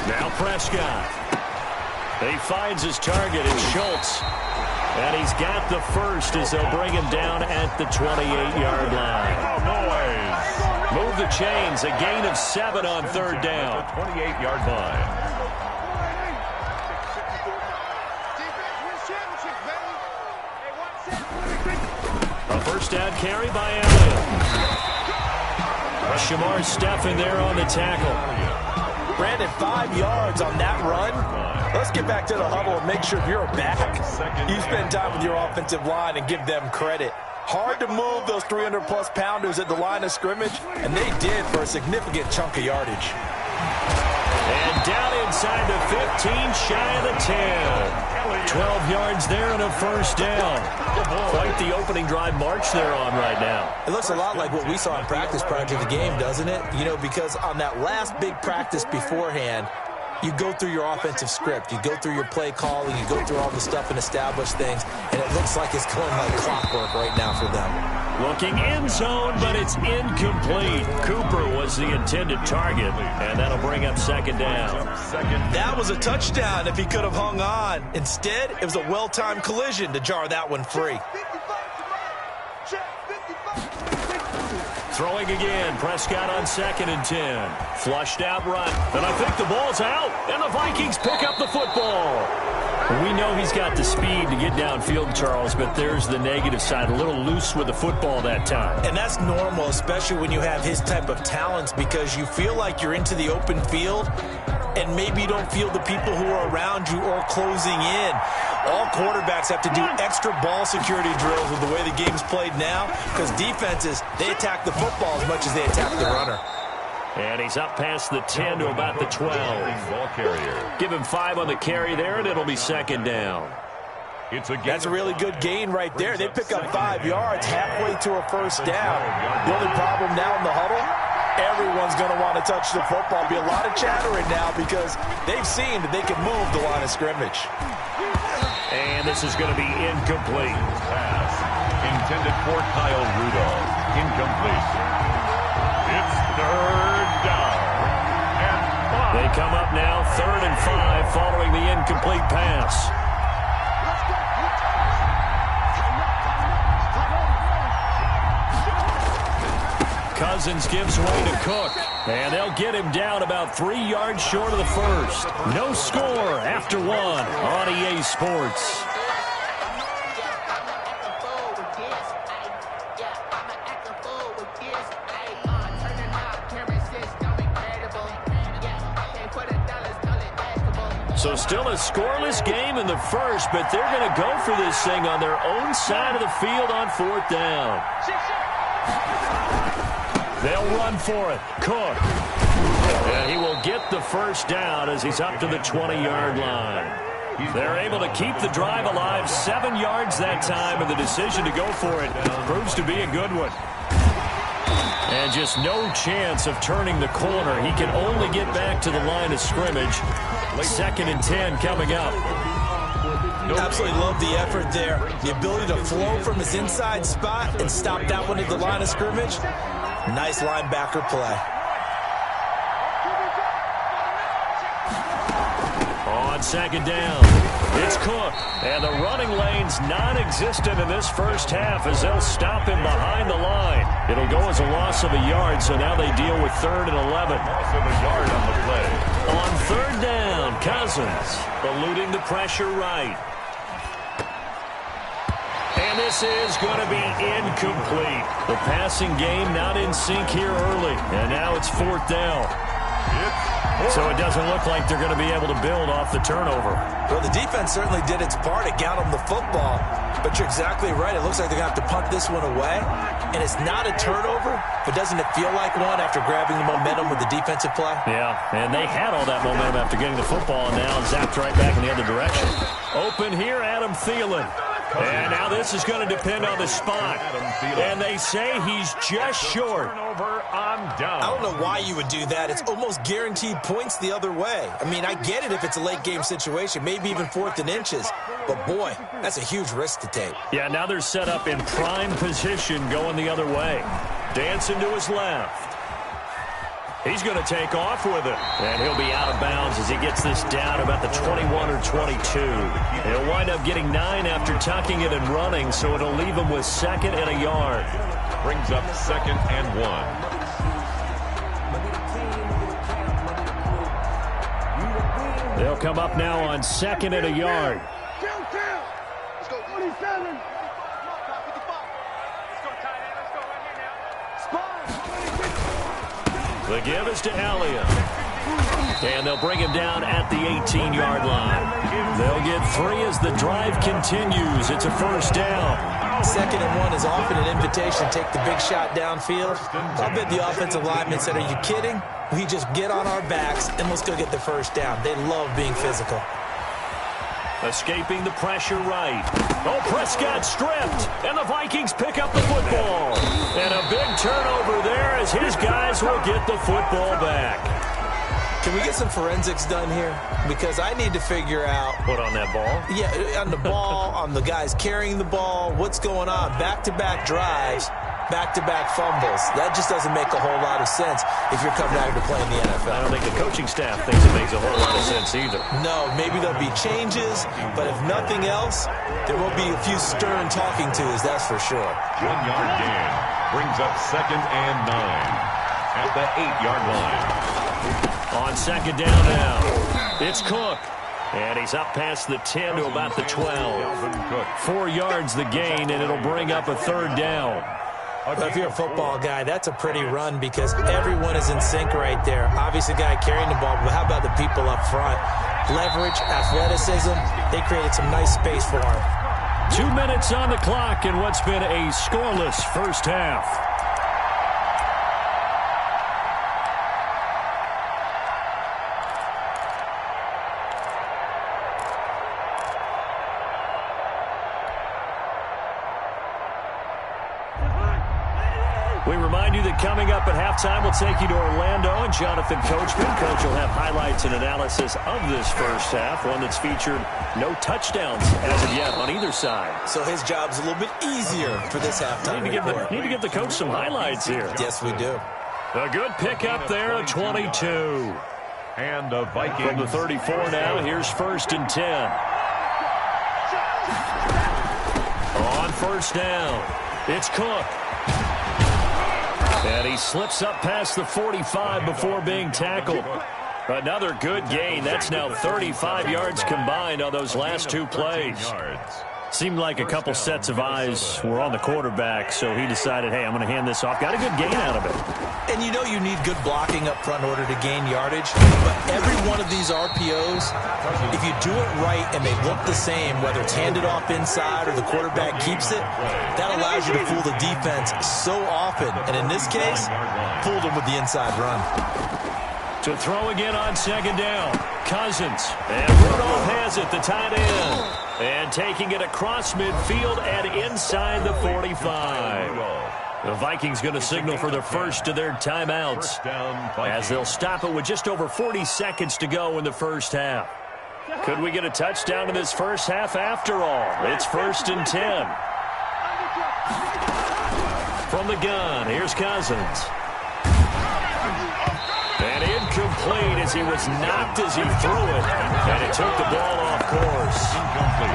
Now Prescott. He finds his target in Schultz. And he's got the first as they'll bring him down at the 28-yard line. Move the chains. A gain of 7 on 3rd down. 28-yard line. A first down carry by Elliott. Shamar Stephen there on the tackle. Brandon, 5 yards on that run. Let's get back to the huddle and make sure if you're a back, you spend time with your offensive line and give them credit. Hard to move those 300-plus pounders at the line of scrimmage, and they did for a significant chunk of yardage. And down inside the 15, shy of the 10. 12 yards there and a first down. Quite the opening drive march they're on right now. It looks a lot like what we saw in practice prior to the game, doesn't it? You know, because on that last big practice beforehand, you go through your offensive script. You go through your play calling. You go through all the stuff and establish things. And it looks like it's going like clockwork right now for them. Looking end zone, but it's incomplete. Cooper was the intended target, and that'll bring up 2nd down. That was a touchdown if he could have hung on. Instead, it was a well-timed collision to jar that one free. Throwing again. Prescott on 2nd and 10. Flushed out right. And I think the ball's out. And the Vikings pick up the football. We know he's got the speed to get downfield, Charles, but there's the negative side. A little loose with the football that time. And that's normal, especially when you have his type of talents, because you feel like you're into the open field and maybe you don't feel the people who are around you or closing in. All quarterbacks have to do extra ball security drills with the way the game's played now, because defenses, they attack the football as much as they attack the runner. And he's up past the 10 to about the 12. Ball carrier. Give him 5 on the carry there, and it'll be 2nd down. That's a really good gain right there. They pick up 5 yards halfway to a first down. The only problem now in the huddle, everyone's going to want to touch the football. Be a lot of chattering now because they've seen that they can move the line of scrimmage. And this is going to be incomplete. Pass intended for Kyle Rudolph. Incomplete. It's 3rd down. And 5. They come up now 3rd and 5 following the incomplete pass. Cousins gives way to Cook. And they'll get him down about 3 yards short of the first. No score after 1 on EA Sports. So still a scoreless game in the first, but they're going to go for this thing on their own side of the field on 4th down. They'll run for it. Cook. And he will get the first down as he's up to the 20-yard line. They're able to keep the drive alive. 7 yards that time, and the decision to go for it proves to be a good one. And just no chance of turning the corner. He can only get back to the line of scrimmage. 2nd and 10 coming up. Absolutely love the effort there. The ability to flow from his inside spot and stop that one at the line of scrimmage. Nice linebacker play. On 2nd down, it's Cook. And the running lane's non-existent in this first half as they'll stop him behind the line. It'll go as a loss of a yard, so now they deal with 3rd and 11. Loss of a yard on the play. On 3rd down, Cousins eluding the pressure right. And this is going to be incomplete. The passing game not in sync here early. And now it's 4th down. So it doesn't look like they're going to be able to build off the turnover. Well, the defense certainly did its part. It got them the football. But you're exactly right. It looks like they're going to have to punt this one away. And it's not a turnover, but doesn't it feel like one after grabbing the momentum with the defensive play? Yeah, and they had all that momentum after getting the football, and now zapped right back in the other direction. Open here, Adam Thielen. And now this is going to depend on the spot. And they say he's just short. Turnover on down. I don't know why you would do that. It's almost guaranteed points the other way. I mean, I get it if it's a late game situation, maybe even 4th and inches. But, boy, that's a huge risk to take. Yeah, now they're set up in prime position going the other way. Dancing to his left. He's going to take off with it. And he'll be out of bounds as he gets this down about the 21 or 22. He'll wind up getting 9 after tucking it and running, so it'll leave him with 2nd and a yard. Brings up 2nd and 1. They'll come up now on 2nd and a yard. Let's go 27. The give is to Elliott. And they'll bring him down at the 18-yard line. They'll get 3 as the drive continues. It's a first down. 2nd and 1 is often an invitation to take the big shot downfield. I bet the offensive linemen said, are you kidding? We just get on our backs and let's go get the first down. They love being physical. Escaping the pressure right. Oh, Prescott stripped. And the Vikings pick up the football. And a big turnover there as his guys will get the football back. Can we get some forensics done here? Because I need to figure out... What, on that ball? Yeah, on the ball, on the guys carrying the ball. What's going on? Back-to-back drives, back-to-back fumbles. That just doesn't make a whole lot of sense if you're coming out here to play in the NFL. I don't think the coaching staff thinks it makes a whole lot of sense either. No, maybe there'll be changes, but if nothing else, there will be a few stern talking tos, that's for sure. 1 yard gain. Brings up 2nd and 9 at the 8-yard line. On 2nd down now, it's Cook. And he's up past the 10 to about the 12. 4 yards the gain, and it'll bring up a 3rd down. Well, if you're a football guy, that's a pretty run because everyone is in sync right there. Obviously, the guy carrying the ball, but how about the people up front? Leverage, athleticism, they created some nice space for him. 2 minutes on the clock in what's been a scoreless first half. We remind you that coming up at halftime, we'll take you to Orlando and Jonathan Coachman. Coach will have highlights and analysis of this first half, one that's featured no touchdowns as of yet on either side. So his job's a little bit easier for this halftime report. Need to give the coach some highlights here. Yes, we do. A good pickup there, a 22. And the Vikings. From the 34 now, here's 1st and 10. On 1st down, it's Cook. And he slips up past the 45 before being tackled. Another good gain. That's now 35 yards combined on those last 2 plays. Seemed like a couple sets of eyes were on the quarterback, so he decided, hey, I'm going to hand this off. Got a good gain out of it. And you know you need good blocking up front in order to gain yardage. But every one of these RPOs, if you do it right and they look the same, whether it's handed off inside or the quarterback keeps it, that allows you to fool the defense so often. And in this case, fooled them with the inside run. To throw again on 2nd down, Cousins. And Rudolph has it, the tight end. And taking it across midfield and inside the 45. The Vikings going to signal for the first of their timeouts as they'll stop it with just over 40 seconds to go in the first half. Could we get a touchdown in this first half after all? It's 1st and 10. From the gun, here's Cousins. And incomplete as he was knocked as he threw it. And it took the ball off course.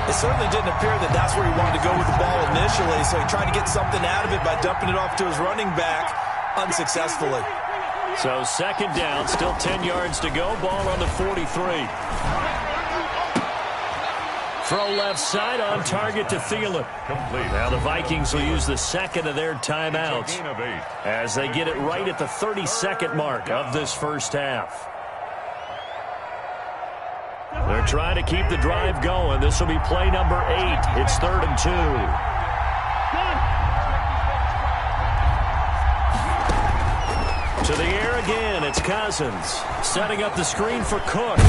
It certainly didn't appear that that's where he wanted to go with the ball initially, so he tried to get something out of it by dumping it off to his running back unsuccessfully. So 2nd down, still 10 yards to go. Ball on the 43. Throw left side on target to Thielen. Now the Vikings will use the 2nd of their timeouts as they get it right at the 32nd mark of this first half. They're trying to keep the drive going. This will be play number 8. It's 3rd and 2. To the air again, it's Cousins. Setting up the screen for Cook.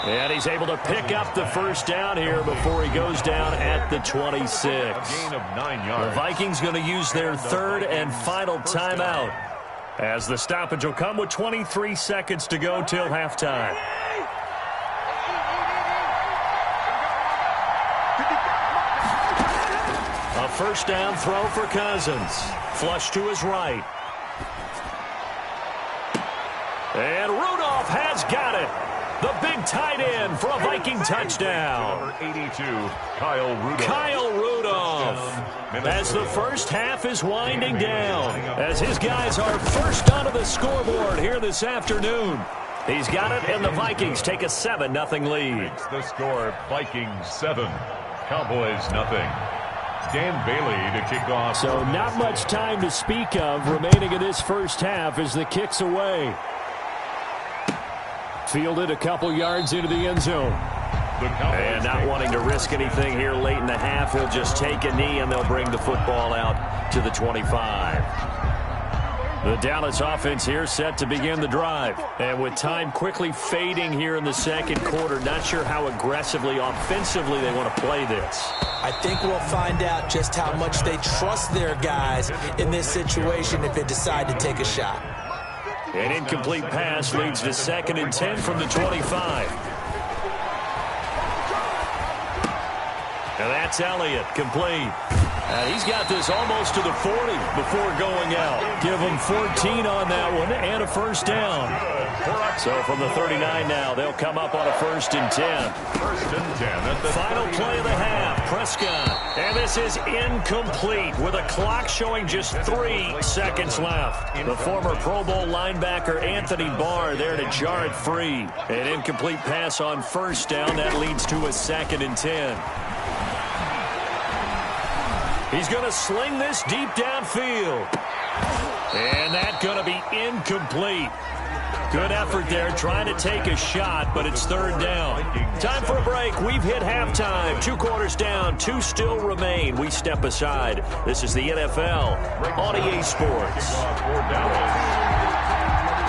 And he's able to pick up the first down here before he goes down at the 26. Gain of 9 yards. The Vikings going to use their 3rd and final timeout as the stoppage will come with 23 seconds to go till halftime. A first down throw for Cousins. Flush to his right. And Rudolph has got it. The big tight end for a Viking touchdown. Number 82, Kyle Rudolph. Kyle Rudolph. As the first half is winding down, as his guys are first onto the scoreboard here this afternoon. He's got it, and the Vikings take a 7-0 lead. It's the score, Vikings 7, Cowboys 0. Dan Bailey to kick off. So not much time to speak of remaining in this first half as the kick's away. Fielded a couple yards into the end zone. And not wanting to risk anything here late in the half, he'll just take a knee and they'll bring the football out to the 25. The Dallas offense here set to begin the drive. And with time quickly fading here in the second quarter, not sure how aggressively, offensively they want to play this. I think we'll find out just how much they trust their guys in this situation if they decide to take a shot. An incomplete pass leads to 2nd and 10 from the 25. And that's Elliott, complete. And he's got this almost to the 40 before going out. Give him 14 on that one and a first down. So from the 39 now, they'll come up on a 1st and 10. First and 10 at the Final play of the half, Prescott. And this is incomplete with a clock showing just 3 seconds left. The former Pro Bowl linebacker Anthony Barr there to jar it free. An incomplete pass on first down. That leads to a 2nd and 10. He's going to sling this deep downfield. And that's going to be incomplete. Good effort there, trying to take a shot, but it's 3rd down. Time for a break. We've hit halftime. 2 quarters down, 2 still remain. We step aside. This is the NFL on EA Sports.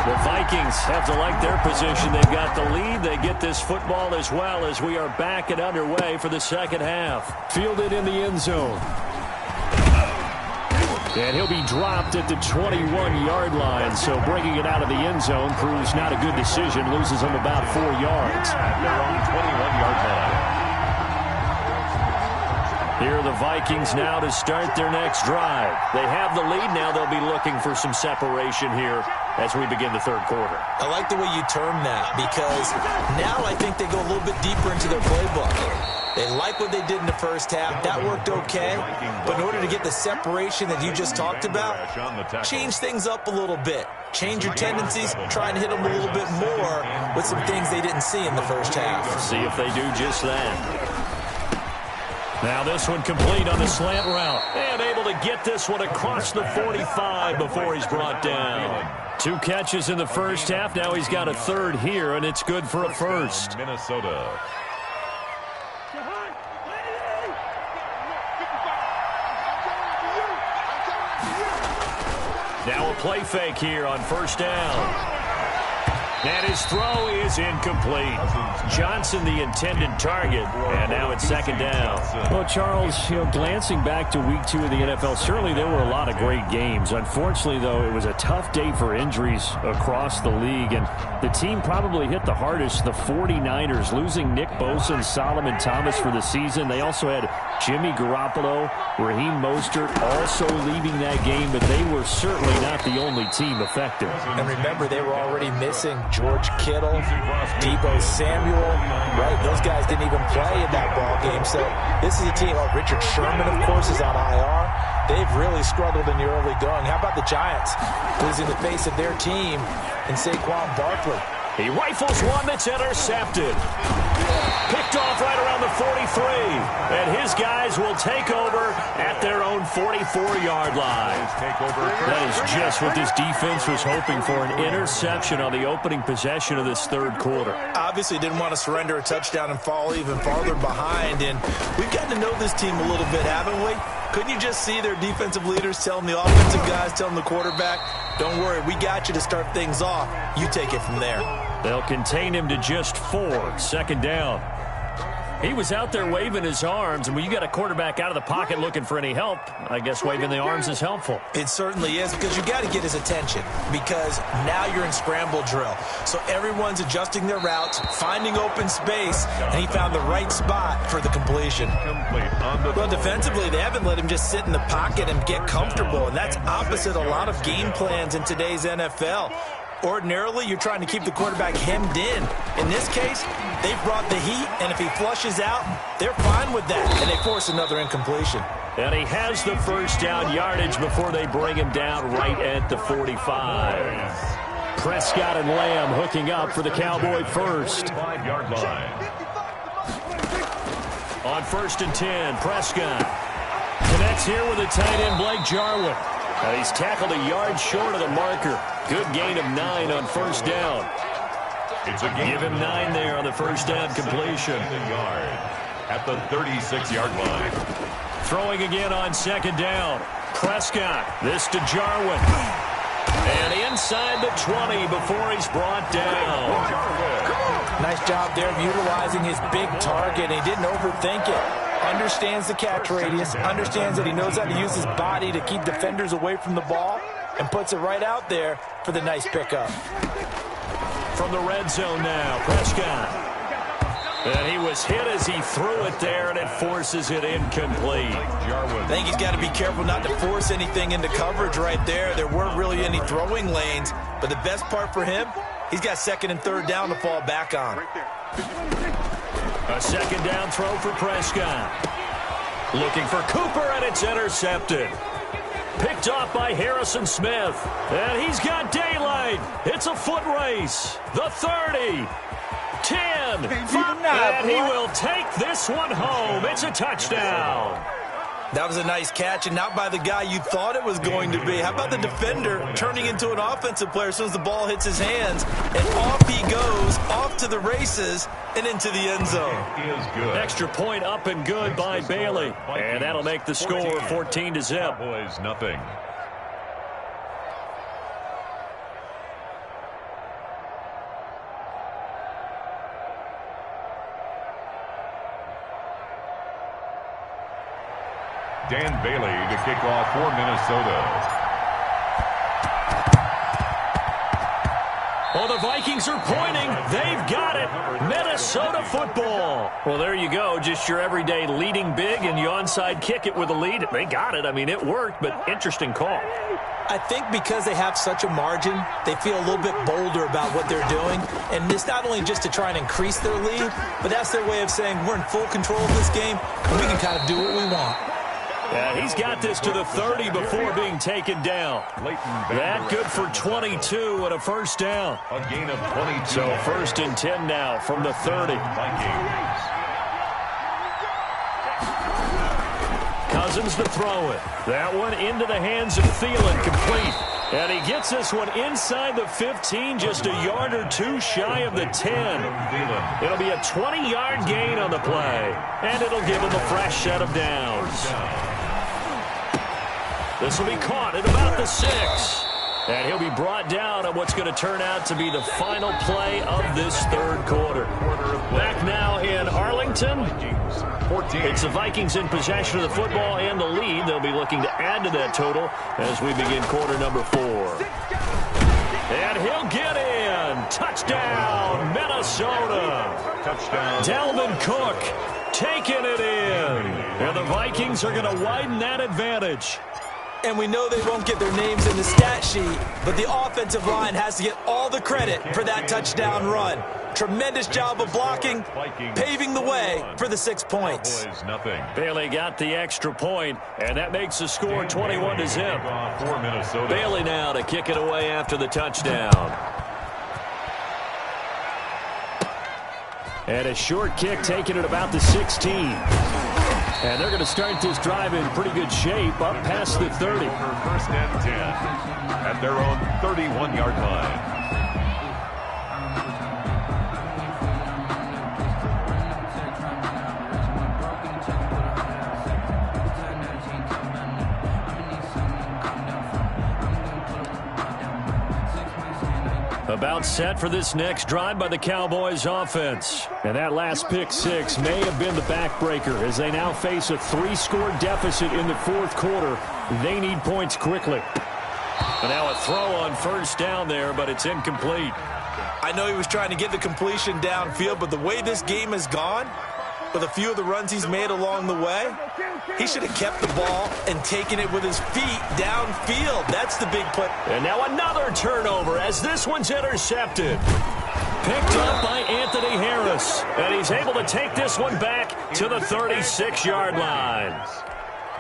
The Vikings have to like their position. They've got the lead. They get this football as well as we are back and underway for the second half. Fielded in the end zone. And he'll be dropped at the 21-yard line, so bringing it out of the end zone proves not a good decision. Loses him about 4 yards. They're on the 21-yard line. Here are the Vikings now to start their next drive. They have the lead. Now they'll be looking for some separation here as we begin the 3rd quarter. I like the way you term that, because now I think they go a little bit deeper into their playbook. They like what they did in the first half. That worked okay. But in order to get the separation that you just talked about, change things up a little bit. Change your tendencies. Try and hit them a little bit more with some things they didn't see in the first half. See if they do just that. Now this one complete on the slant route. And able to get this one across the 45 before he's brought down. 2 catches in the first half. Now he's got a 3rd here, and it's good for a 1st. Minnesota. Now a play fake here on 1st down. And his throw is incomplete. Johnson, the intended target, and now it's 2nd down. Well, Charles, glancing back to week 2 of the NFL, certainly there were a lot of great games. Unfortunately, though, it was a tough day for injuries across the league, and the team probably hit the hardest, the 49ers, losing Nick Bosa and Solomon Thomas for the season. They also had Jimmy Garoppolo, Raheem Mostert also leaving that game, but they were certainly not the only team affected. And remember, they were already missing George Kittle, Deebo Samuel, right? Those guys didn't even play in that ball game. So this is a team. Oh, Richard Sherman, of course, is on IR. They've really struggled in the early going. How about the Giants, losing the face of their team in Saquon Barkley? He rifles one that's intercepted. Picked off right around the 43. And his guys will take over at their own 44-yard line. That is just what this defense was hoping for, an interception on the opening possession of this 3rd quarter. Obviously didn't want to surrender a touchdown and fall even farther behind. And we've gotten to know this team a little bit, haven't we? Couldn't you just see their defensive leaders telling the offensive guys, telling the quarterback, don't worry, we got you to start things off. You take it from there. They'll contain him to just 4. 2nd down. He was out there waving his arms, and when you got a quarterback out of the pocket looking for any help, I guess waving the arms is helpful. It certainly is, because you got to get his attention, because now you're in scramble drill. So everyone's adjusting their routes, finding open space, and he found the right spot for the completion. Well, defensively, they haven't let him just sit in the pocket and get comfortable, and that's opposite a lot of game plans in today's NFL. Ordinarily, you're trying to keep the quarterback hemmed in. In this case, they've brought the heat, and if he flushes out, they're fine with that, and they force another incompletion. And he has the first down yardage before they bring him down right at the 45. Prescott and Lamb hooking up for the Cowboy first. 5-yard line. On 1st and 10, Prescott connects here with the tight end Blake Jarwin. He's tackled a yard short of the marker. Good gain of 9 on 1st down. Give him 9 there on the 1st down completion. At the 36-yard line. Throwing again on 2nd down. Prescott, this to Jarwin. And inside the 20 before he's brought down. Nice job there of utilizing his big target. He didn't overthink it. Understands the catch radius, understands that he knows how to use his body to keep defenders away from the ball, and puts it right out there for the nice pickup. From the red zone now, Prescott. And he was hit as he threw it there, and it forces it incomplete. I think he's got to be careful not to force anything into coverage right there. There weren't really any throwing lanes, but the best part for him, he's got second and third down to fall back on. A second down throw for Prescott. Looking for Cooper, and it's intercepted. Picked off by Harrison Smith. And he's got daylight. It's a foot race. The 30. 10. 5, and he will take this one home. It's a touchdown. That was a nice catch, and not by the guy you thought it was going to be. How about the defender turning into an offensive player as soon as the ball hits his hands, and off he goes, off to the races, and into the end zone. Extra point up and good by Bailey, and that'll make the score 14-0. Cowboys nothing. Dan Bailey to kick off for Minnesota. Well, the Vikings are pointing. They've got it. Minnesota football. Well, there you go. Just your everyday leading big, and you onside kick it with a lead. They got it. I mean, it worked, but interesting call. I think because they have such a margin, they feel a little bit bolder about what they're doing. And it's not only just to try and increase their lead, but that's their way of saying we're in full control of this game, and we can kind of do what we want. Yeah, he's got this to the 30 before being taken down. That good for 22 and a first down. A gain of 22. So 1st and 10 now from the 30. Cousins to throw it. That one into the hands of Thielen, complete. And he gets this one inside the 15, just a yard or two shy of the 10. It'll be a 20-yard gain on the play, and it'll give him a fresh set of downs. This will be caught at about the 6. And he'll be brought down on what's going to turn out to be the final play of this third quarter. Back now in Arlington. It's the Vikings in possession of the football and the lead. They'll be looking to add to that total as we begin quarter number 4. And he'll get in. Touchdown, Minnesota. Touchdown. Dalvin Cook taking it in. And the Vikings are going to widen that advantage. And we know they won't get their names in the stat sheet, but the offensive line has to get all the credit for that touchdown run. Tremendous job of blocking, paving the way for the 6 points. Bailey got the extra point, and that makes the score 21-0. Bailey now to kick it away after the touchdown. And a short kick taken at about the 16. And they're going to start this drive in pretty good shape, up past the 30. 1st and 10 at their own 31-yard line. About set for this next drive by the Cowboys offense. And that last pick 6 may have been the backbreaker as they now face a 3-score deficit in the 4th quarter. They need points quickly. And now a throw on 1st down there, but it's incomplete. I know he was trying to get the completion downfield, but the way this game has gone, with a few of the runs he's made along the way, he should have kept the ball and taken it with his feet downfield. That's the big play. And now another turnover as this one's intercepted. Picked up by Anthony Harris. And he's able to take this one back to the 36-yard line.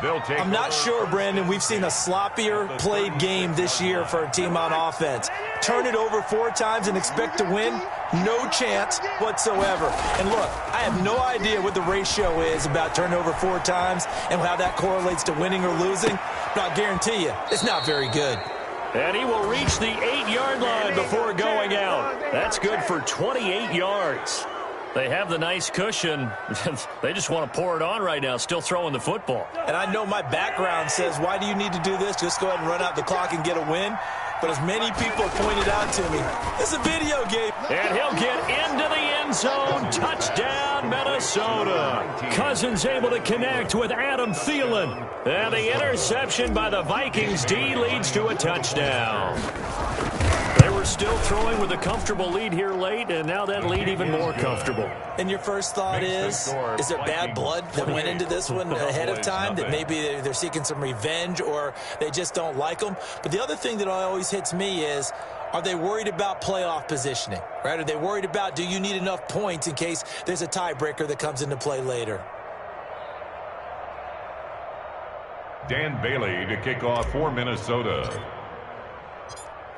I'm not sure, Brandon, we've seen a sloppier played game this year for a team on offense. Turn it over 4 times and expect to win? No chance whatsoever. And look, I have no idea what the ratio is about turnover 4 times and how that correlates to winning or losing, but I'll guarantee you, it's not very good. And he will reach the 8-yard line before going out. That's good for 28 yards. They have the nice cushion. They just want to pour it on right now, still throwing the football. And I know my background says, why do you need to do this? Just go ahead and run out the clock and get a win. But as many people pointed out to me, it's a video game. And he'll get into the end zone. Touchdown, Minnesota. Cousins able to connect with Adam Thielen. And the interception by the Vikings D leads to a touchdown. They were Denver still throwing with a comfortable lead here late, and now that lead even more comfortable. And your first thought is there bad blood that went into this one ahead of time, that maybe they're seeking some revenge or they just don't like them? But the other thing that always hits me is, are they worried about playoff positioning, right? Are they worried about, do you need enough points in case there's a tiebreaker that comes into play later? Dan Bailey to kick off for Minnesota.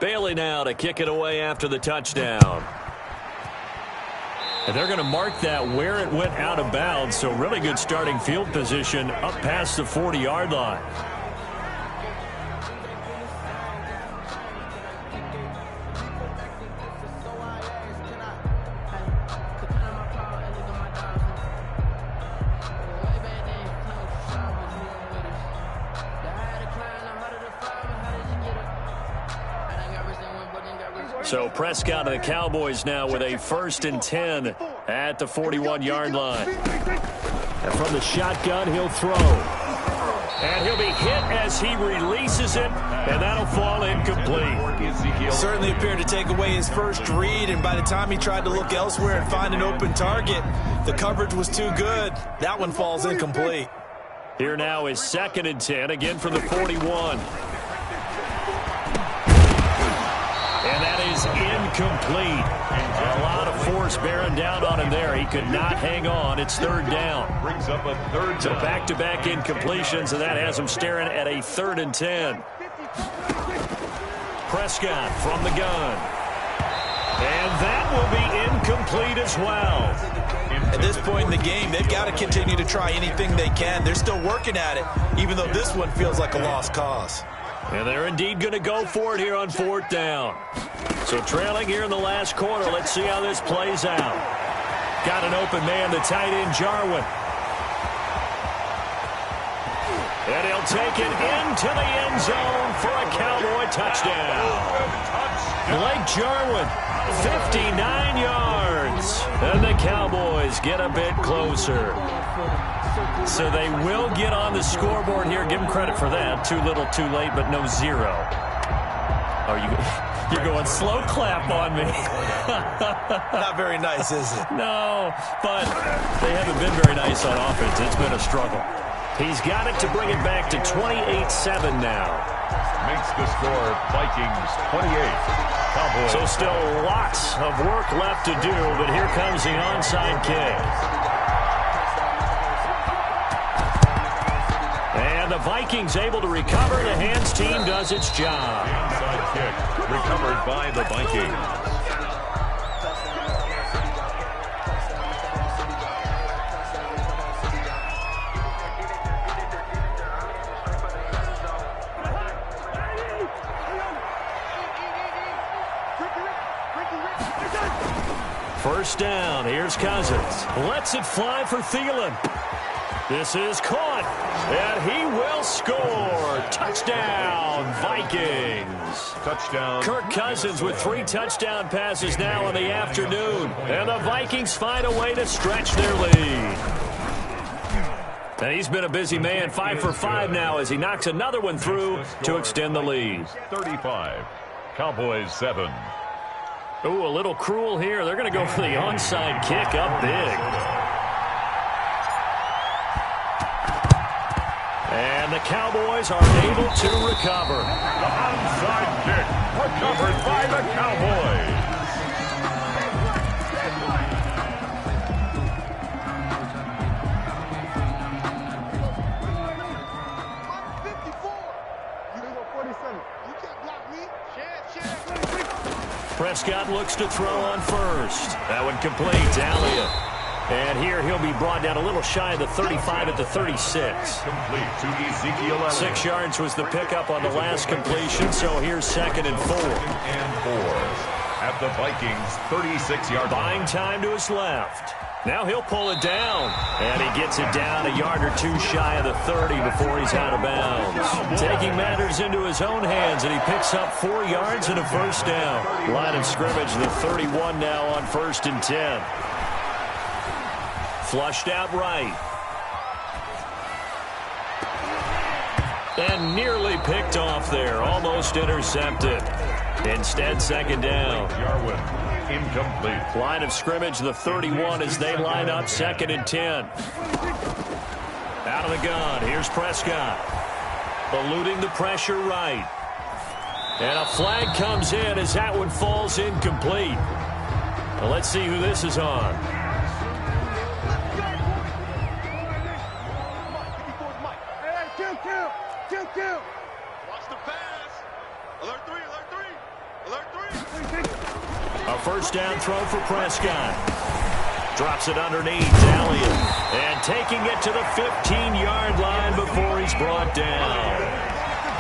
Bailey now to kick it away after the touchdown. And they're going to mark that where it went out of bounds, so really good starting field position up past the 40-yard line. So Prescott and the Cowboys now with a 1st and 10 at the 41-yard line. And from the shotgun, he'll throw. And he'll be hit as he releases it, and that'll fall incomplete. Certainly appeared to take away his first read, and by the time he tried to look elsewhere and find an open target, the coverage was too good. That one falls incomplete. Here now is 2nd and 10, again from the 41. And that is incomplete. A lot of force bearing down on him there. He could not hang on. It's 3rd down. Brings up a 3rd down. So back-to-back incompletions, and that has him staring at a 3rd and 10. Prescott from the gun. And that will be incomplete as well. At this point in the game, they've got to continue to try anything they can. They're still working at it, even though this one feels like a lost cause. And they're indeed going to go for it here on 4th down. So trailing here in the last quarter. Let's see how this plays out. Got an open man, the tight end, Jarwin. And he'll take it into the end zone for a Cowboy touchdown. Blake Jarwin, 59 yards. And the Cowboys get a bit closer. So they will get on the scoreboard here. Give them credit for that. Too little, too late, but no 0. Oh, you're going slow clap on me. Not very nice, is it? No, but they haven't been very nice on offense. It's been a struggle. He's got it to bring it back to 28-7 now. Makes the score Vikings 28. Cowboys. So still lots of work left to do, but here comes the onside kick. And the Vikings able to recover. The hands team does its job. The onside kick recovered by the Vikings. First down. Here's Cousins. Lets it fly for Thielen. This is caught, and he will score. Touchdown, Vikings. Touchdown. Kirk Cousins with 3 touchdown passes now in the afternoon, and the Vikings find a way to stretch their lead. And he's been a busy man, 5 for 5 now as he knocks another one through to extend the lead. 35, Cowboys 7. Ooh, a little cruel here. They're going to go for the onside kick up big. And the Cowboys are able to recover. The onside kick recovered by the Cowboys. Prescott looks to throw on first. That one complete. Elliott. And here he'll be brought down a little shy of the 35 at the 36. Complete to Ezekiel Elliott. 6 yards was the pickup on the last completion, so here's 2nd and 4. And 4 at the Vikings 36-yard line. Buying time to his left. Now he'll pull it down. And he gets it down a yard or 2 shy of the 30 before he's out of bounds. Taking matters into his own hands, and he picks up 4 yards and a first down. Line of scrimmage, the 31 now on 1st and 10. Flushed out right. And nearly picked off there. Almost intercepted. Instead, second down. Jarwin, incomplete. Line of scrimmage, the 31 as they line up, 2nd and 10. Out of the gun, here's Prescott. Eluding the pressure right. And a flag comes in as that one falls incomplete. Well, let's see who this is on. Watch the pass. Alert 3, alert 3. Alert 3. A first down throw for Prescott. Drops it underneath. Elliott. And taking it to the 15-yard line before he's brought down.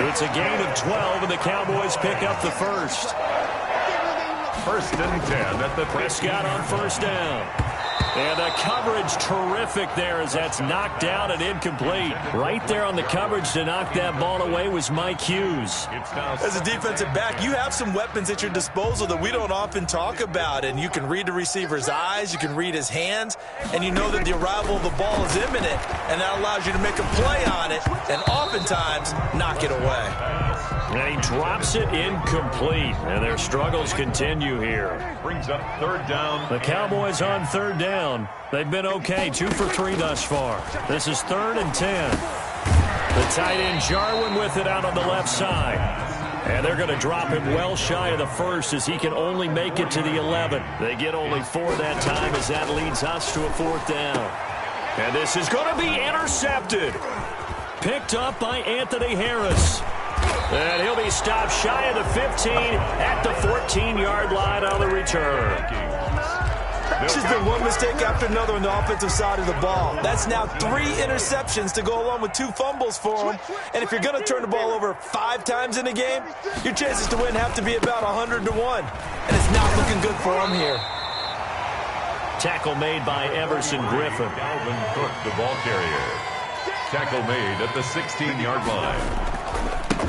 It's a gain of 12, and the Cowboys pick up the first. 1st and 10 at the Prescott on first down. And the coverage terrific there as that's knocked down and incomplete. Right there on the coverage to knock that ball away was Mike Hughes. As a defensive back, you have some weapons at your disposal that we don't often talk about. And you can read the receiver's eyes, you can read his hands, and you know that the arrival of the ball is imminent. And that allows you to make a play on it and oftentimes knock it away. And he drops it incomplete. And their struggles continue here. Brings up 3rd down. The Cowboys on 3rd down. They've been okay, 2 for 3 thus far. This is 3rd and 10. The tight end Jarwin with it out on the left side. And they're going to drop him well shy of the first as he can only make it to the 11. They get only 4 that time as that leads us to a 4th down. And this is going to be intercepted. Picked up by Anthony Harris. And he'll be stopped shy of the 15 at the 14-yard line on the return. It's just been one mistake after another on the offensive side of the ball. That's now 3 interceptions to go along with 2 fumbles for him. And if you're going to turn the ball over 5 times in a game, your chances to win have to be about 100 to 1. And it's not looking good for him here. Tackle made by Everson Griffin. Dalvin Cook, the ball carrier. Tackle made at the 16-yard line.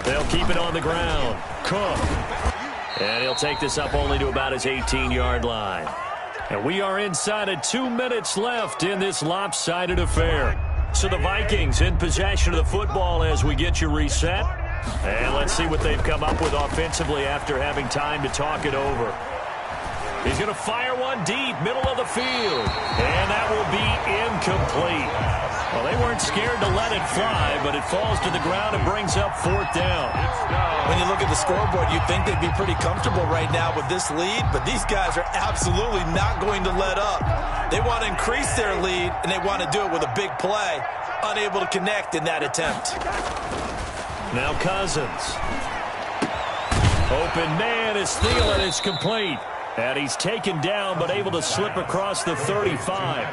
They'll keep it on the ground. Cook. And he'll take this up only to about his 18-yard line. And we are inside of 2 minutes left in this lopsided affair. So the Vikings in possession of the football as we get you reset. And let's see what they've come up with offensively after having time to talk it over. He's going to fire one deep, middle of the field. And that will be incomplete. Well, they weren't scared to let it fly, but it falls to the ground and brings up 4th down. When you look at the scoreboard, you'd think they'd be pretty comfortable right now with this lead, but these guys are absolutely not going to let up. They want to increase their lead, and they want to do it with a big play. Unable to connect in that attempt. Now Cousins. Open man is Thielen. It's complete. And he's taken down, but able to slip across the 35.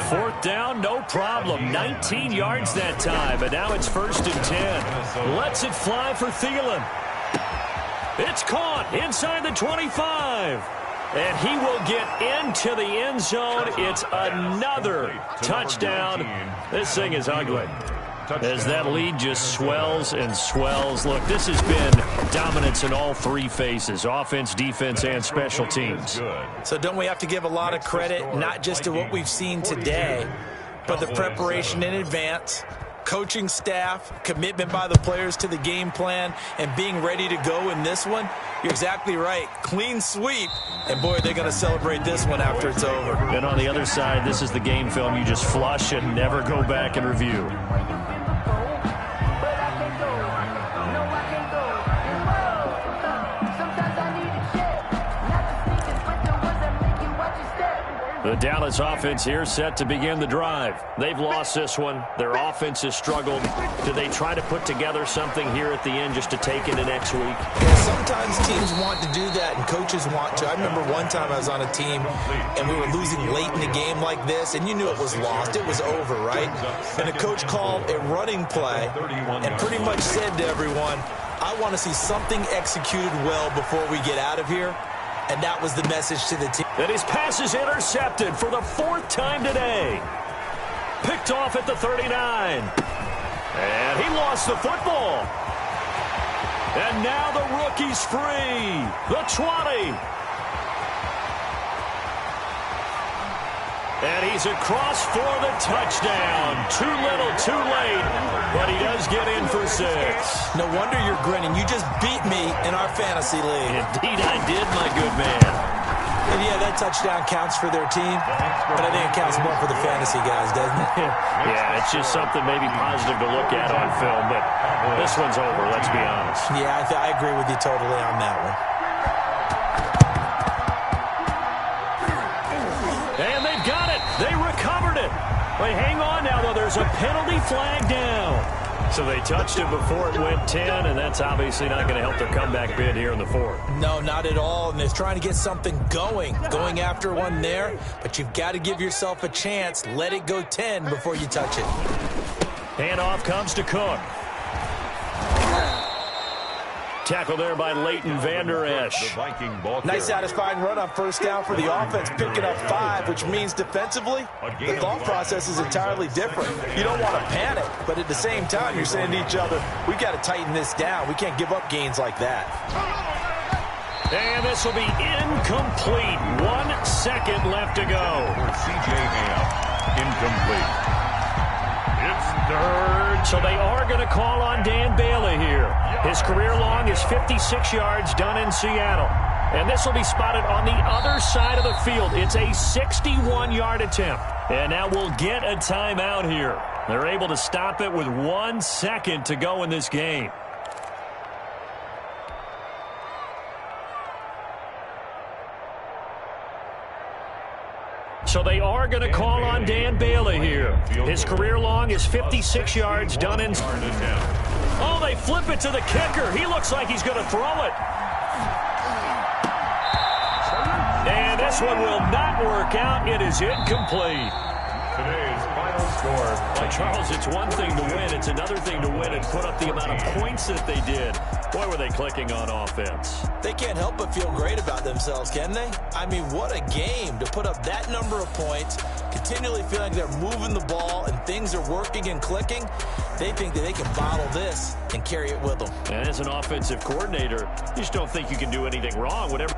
4th down, no problem. 19 yards that time, and now it's 1st and 10. Lets it fly for Thielen. It's caught inside the 25. And he will get into the end zone. It's another touchdown. This thing is ugly. As that lead just swells and swells. Look, this has been dominance in all 3 phases, offense, defense, and special teams. So don't we have to give a lot of credit, not just to what we've seen today, but the preparation in advance, coaching staff, commitment by the players to the game plan, and being ready to go in this one? You're exactly right. Clean sweep. And, boy, they're going to celebrate this one after it's over. And on the other side, this is the game film you just flush and never go back and review. The Dallas offense here set to begin the drive. They've lost this one. Their offense has struggled. Do they try to put together something here at the end just to take into next week? Yeah, sometimes teams want to do that and coaches want to. I remember one time I was on a team and we were losing late in the game like this, and you knew it was lost. It was over, right? And the coach called a running play and pretty much said to everyone, I want to see something executed well before we get out of here. And that was the message to the team. And his pass is intercepted for the 4th time today. Picked off at the 39. And he lost the football. And now the rookie's free. The 20. And he's across for the touchdown. Too little, too late, but he does get in for 6. No wonder you're grinning. You just beat me in our fantasy league. Indeed I did, my good man. And yeah, that touchdown counts for their team, but I think it counts more for the fantasy guys, doesn't it? Yeah, it's just something maybe positive to look at on film, but this one's over, let's be honest. Yeah, I agree with you totally on that one. And they've got it. They recovered it. Wait, hang on now, though. There's a penalty flag down. So they touched it before it went 10, and that's obviously not going to help their comeback bid here in the 4th. No, not at all. And they're trying to get something going after one there. But you've got to give yourself a chance. Let it go 10 before you touch it. Handoff comes to Cook. Tackle there by Leighton Vander Esch. Nice satisfying run on first down for the offense, picking up 5, which means defensively, the thought process is entirely different. You don't want to panic, but at the same time, you're saying to each other, we've got to tighten this down. We can't give up gains like that. And this will be incomplete. 1 second left to go. C.J. Ham, incomplete. It's 3rd. So they are going to call on Dan Bailey here. His career long is 56 yards done in Seattle. And this will be spotted on the other side of the field. It's a 61-yard attempt. And now we'll get a timeout here. They're able to stop it with 1 second to go in this game. So they are going to call on Dan Bailey here. His career long is 56 yards done in. Oh, they flip it to the kicker. He looks like he's going to throw it. And this one will not work out. It is incomplete. Today's final score. Charles, it's one thing to win. It's another thing to win and put up the amount of points that they did. Boy, were they clicking on offense. They can't help but feel great about themselves, can they? I mean, what a game to put up that number of points, continually feeling they're moving the ball and things are working and clicking. They think that they can bottle this and carry it with them. And as an offensive coordinator, you just don't think you can do anything wrong. Whatever.